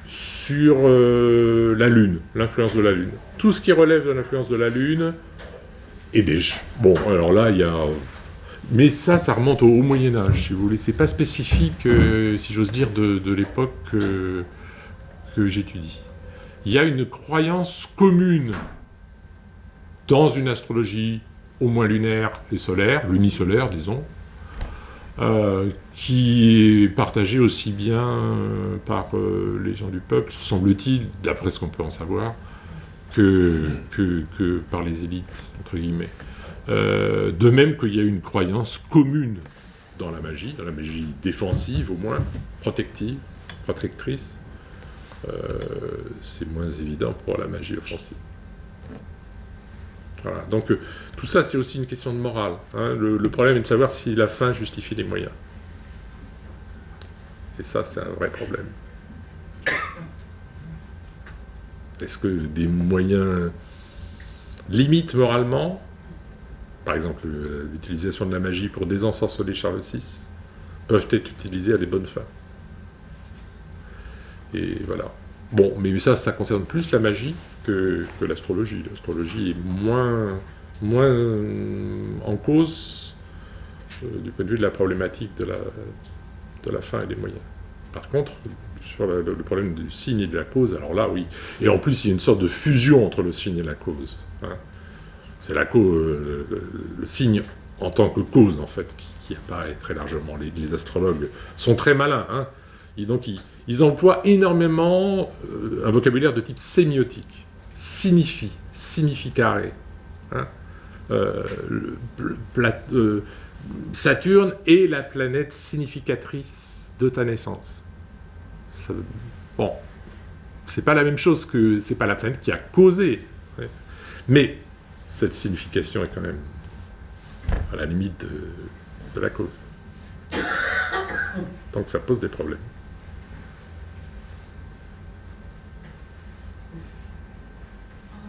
sur la Lune, l'influence de la Lune. Tout ce qui relève de l'influence de la Lune, et des... Bon, alors là, il y a... Mais ça remonte au Moyen-Âge, si vous voulez. C'est pas spécifique, si j'ose dire, de l'époque que j'étudie. Il y a une croyance commune dans une astrologie au moins lunaire et solaire, lunisolaire, disons, qui est partagée aussi bien par les gens du peuple, semble-t-il, d'après ce qu'on peut en savoir, que par les élites, entre guillemets. De même qu'il y a une croyance commune dans la magie défensive au moins, protectrice. C'est moins évident pour la magie offensive. Voilà. Donc tout ça, c'est aussi une question de morale. Hein. Le problème est de savoir si la fin justifie les moyens. Et ça, c'est un vrai problème. Est-ce que des moyens limitent moralement, par exemple l'utilisation de la magie pour désensorceler Charles VI, peuvent être utilisés à des bonnes fins? Et voilà. Bon, mais ça concerne plus la magie que l'astrologie. L'astrologie est moins en cause du point de vue de la problématique de la fin et des moyens. Par contre, sur le problème du signe et de la cause, alors là, oui. Et en plus, il y a une sorte de fusion entre le signe et la cause. Hein. C'est la cause, le signe en tant que cause, en fait, qui apparaît très largement. Les astrologues sont très malins, hein. Et donc, ils emploient énormément un vocabulaire de type sémiotique. Signifie, significaré. Hein. Saturne est la planète significatrice de ta naissance. Bon, c'est pas la même chose que... C'est pas la planète qui a causé. Ouais. Mais cette signification est quand même à la limite de la cause. Donc ça pose des problèmes.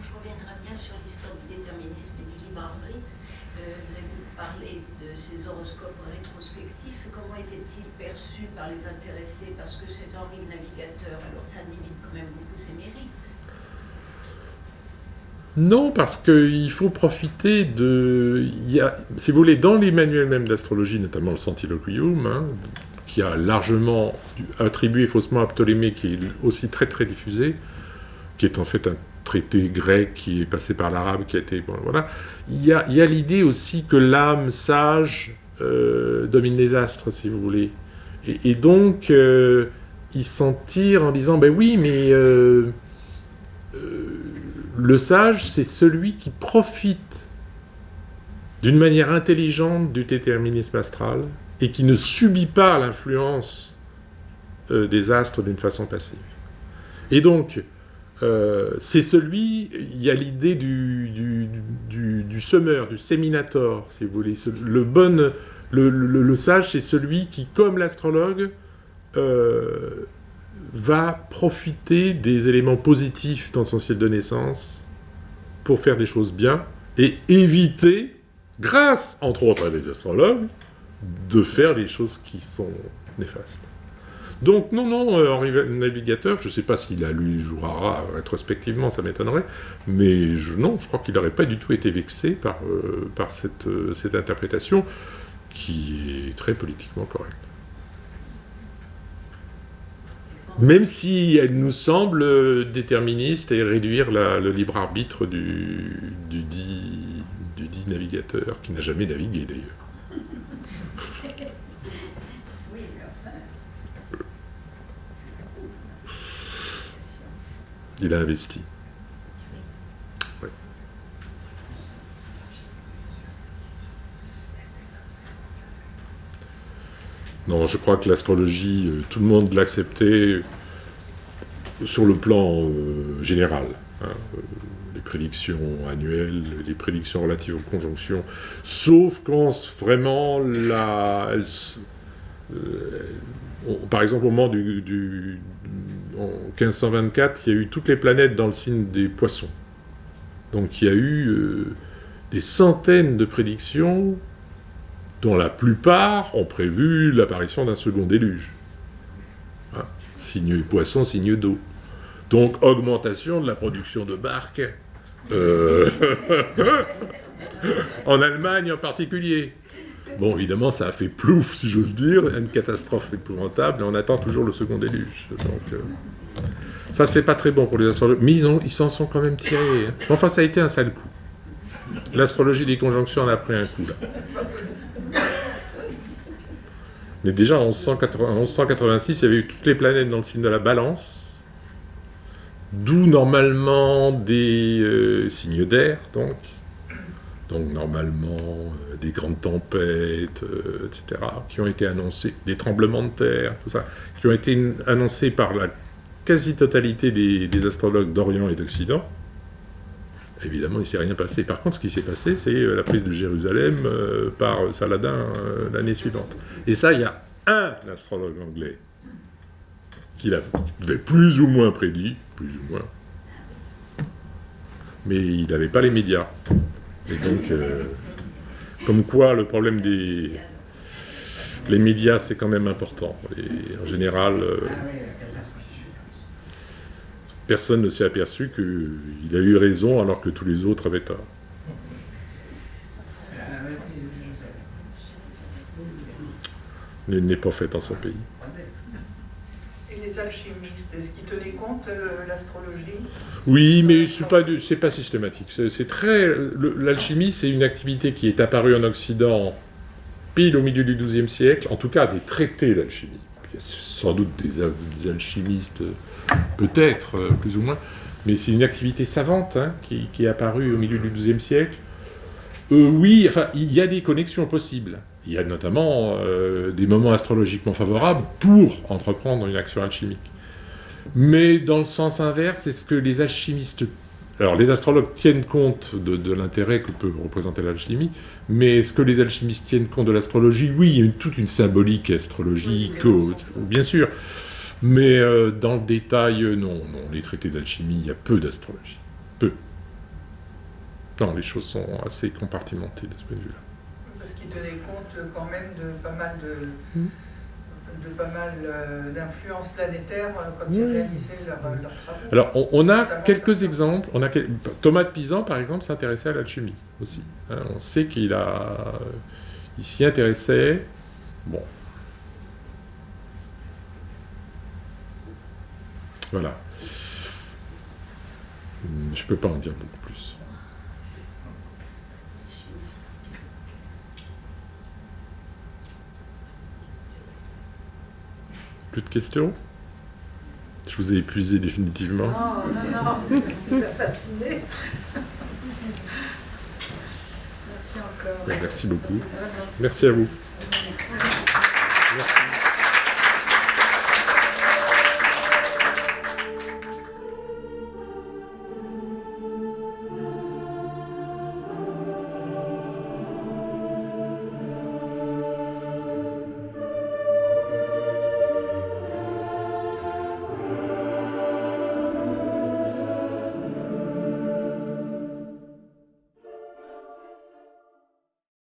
Je reviendrai bien sur l'histoire du déterminisme et du libre arbitre. Vous avez parlé de ces horoscopes rétrospectifs. Comment étaient-ils perçus par les intéressés? Parce que c'est Henri le Navigateur, alors ça limite quand même beaucoup ses mérites. Non, parce qu'il faut profiter de... si vous voulez, dans les manuels même d'astrologie, notamment le Centiloquium, hein, qui a largement attribué faussement à Ptolémée, qui est aussi très très diffusé, qui est en fait un traité grec qui est passé par l'arabe, qui a été... Bon, voilà. Il y a l'idée aussi que l'âme sage domine les astres, si vous voulez. Et donc, ils s'en tirent en disant, ben oui, mais... le sage, c'est celui qui profite d'une manière intelligente du déterminisme astral et qui ne subit pas l'influence des astres d'une façon passive. Et donc, c'est celui, il y a l'idée du semeur, du séminator, si vous voulez. Le sage, c'est celui qui, comme l'astrologue, va profiter des éléments positifs dans son ciel de naissance pour faire des choses bien et éviter, grâce, entre autres, à des astrologues, de faire des choses qui sont néfastes. Donc non, Henri Navigateur, je ne sais pas s'il a lu Jourara rétrospectivement, ça m'étonnerait, mais je crois qu'il n'aurait pas du tout été vexé par cette interprétation qui est très politiquement correcte. Même si elle nous semble déterministe et réduire le libre arbitre du dit navigateur, qui n'a jamais navigué d'ailleurs. Il a investi. Ouais. Non, je crois que l'astrologie, tout le monde l'acceptait sur le plan général. Hein, les prédictions annuelles, les prédictions relatives aux conjonctions, sauf quand vraiment par exemple, au moment en 1524, il y a eu toutes les planètes dans le signe des poissons. Donc il y a eu des centaines de prédictions dont la plupart ont prévu l'apparition d'un second déluge. Hein, signe poisson, signe d'eau. Donc augmentation de la production de barques, en Allemagne en particulier. Bon, évidemment, ça a fait plouf, si j'ose dire, une catastrophe épouvantable, et on attend toujours le second déluge. Donc, ça, c'est pas très bon pour les astrologues, mais ils s'en sont quand même tirés. Hein. Enfin, ça a été un sale coup. L'astrologie des conjonctions en a pris un coup, là. Mais déjà, en 1186, il y avait eu toutes les planètes dans le signe de la Balance, d'où, normalement, des signes d'air, donc normalement des grandes tempêtes, etc., qui ont été annoncées, des tremblements de terre, tout ça, qui ont été annoncés par la quasi-totalité des astrologues d'Orient et d'Occident. Évidemment, il ne s'est rien passé. Par contre, ce qui s'est passé, c'est la prise de Jérusalem par Saladin l'année suivante. Et ça, il y a un astrologue anglais qui l'avait plus ou moins prédit, plus ou moins, mais il n'avait pas les médias. Et donc, comme quoi, le problème les médias, c'est quand même important. Et en général, personne ne s'est aperçu qu'il a eu raison alors que tous les autres avaient tort. Il n'est pas fait en son pays. Et les alchimistes, est-ce qu'ils tenaient compte de l'astrologie ? Oui, mais c'est pas systématique. L'alchimie, c'est une activité qui est apparue en Occident pile au milieu du XIIe siècle, en tout cas des traités d'alchimie. Il y a sans doute des alchimistes, peut-être, plus ou moins, mais c'est une activité savante qui est apparue au milieu du XIIe siècle. Oui, enfin, il y a des connexions possibles. Il y a notamment des moments astrologiquement favorables pour entreprendre une action alchimique. Mais dans le sens inverse, est-ce que les alchimistes... Alors, les astrologues tiennent compte de l'intérêt que peut représenter l'alchimie, mais est-ce que les alchimistes tiennent compte de l'astrologie ? Oui, il y a toute une symbolique astrologique, bien sûr. Mais dans le détail, non. Les traités d'alchimie, il y a peu d'astrologie. Peu. Non, les choses sont assez compartimentées de ce point de vue-là. Parce qu'ils tenaient compte quand même de pas mal d'influences planétaires quand ils réalisaient leurs travaux. Alors, on a quelques exemples. Thomas de Pisan, par exemple, s'intéressait à l'alchimie aussi. On sait qu'il s'y intéressait. Bon. Voilà. Je ne peux pas en dire beaucoup plus. Plus de questions ? Je vous ai épuisé définitivement. Non, vous êtes fasciné. Merci encore. Merci beaucoup. Merci à vous. Merci.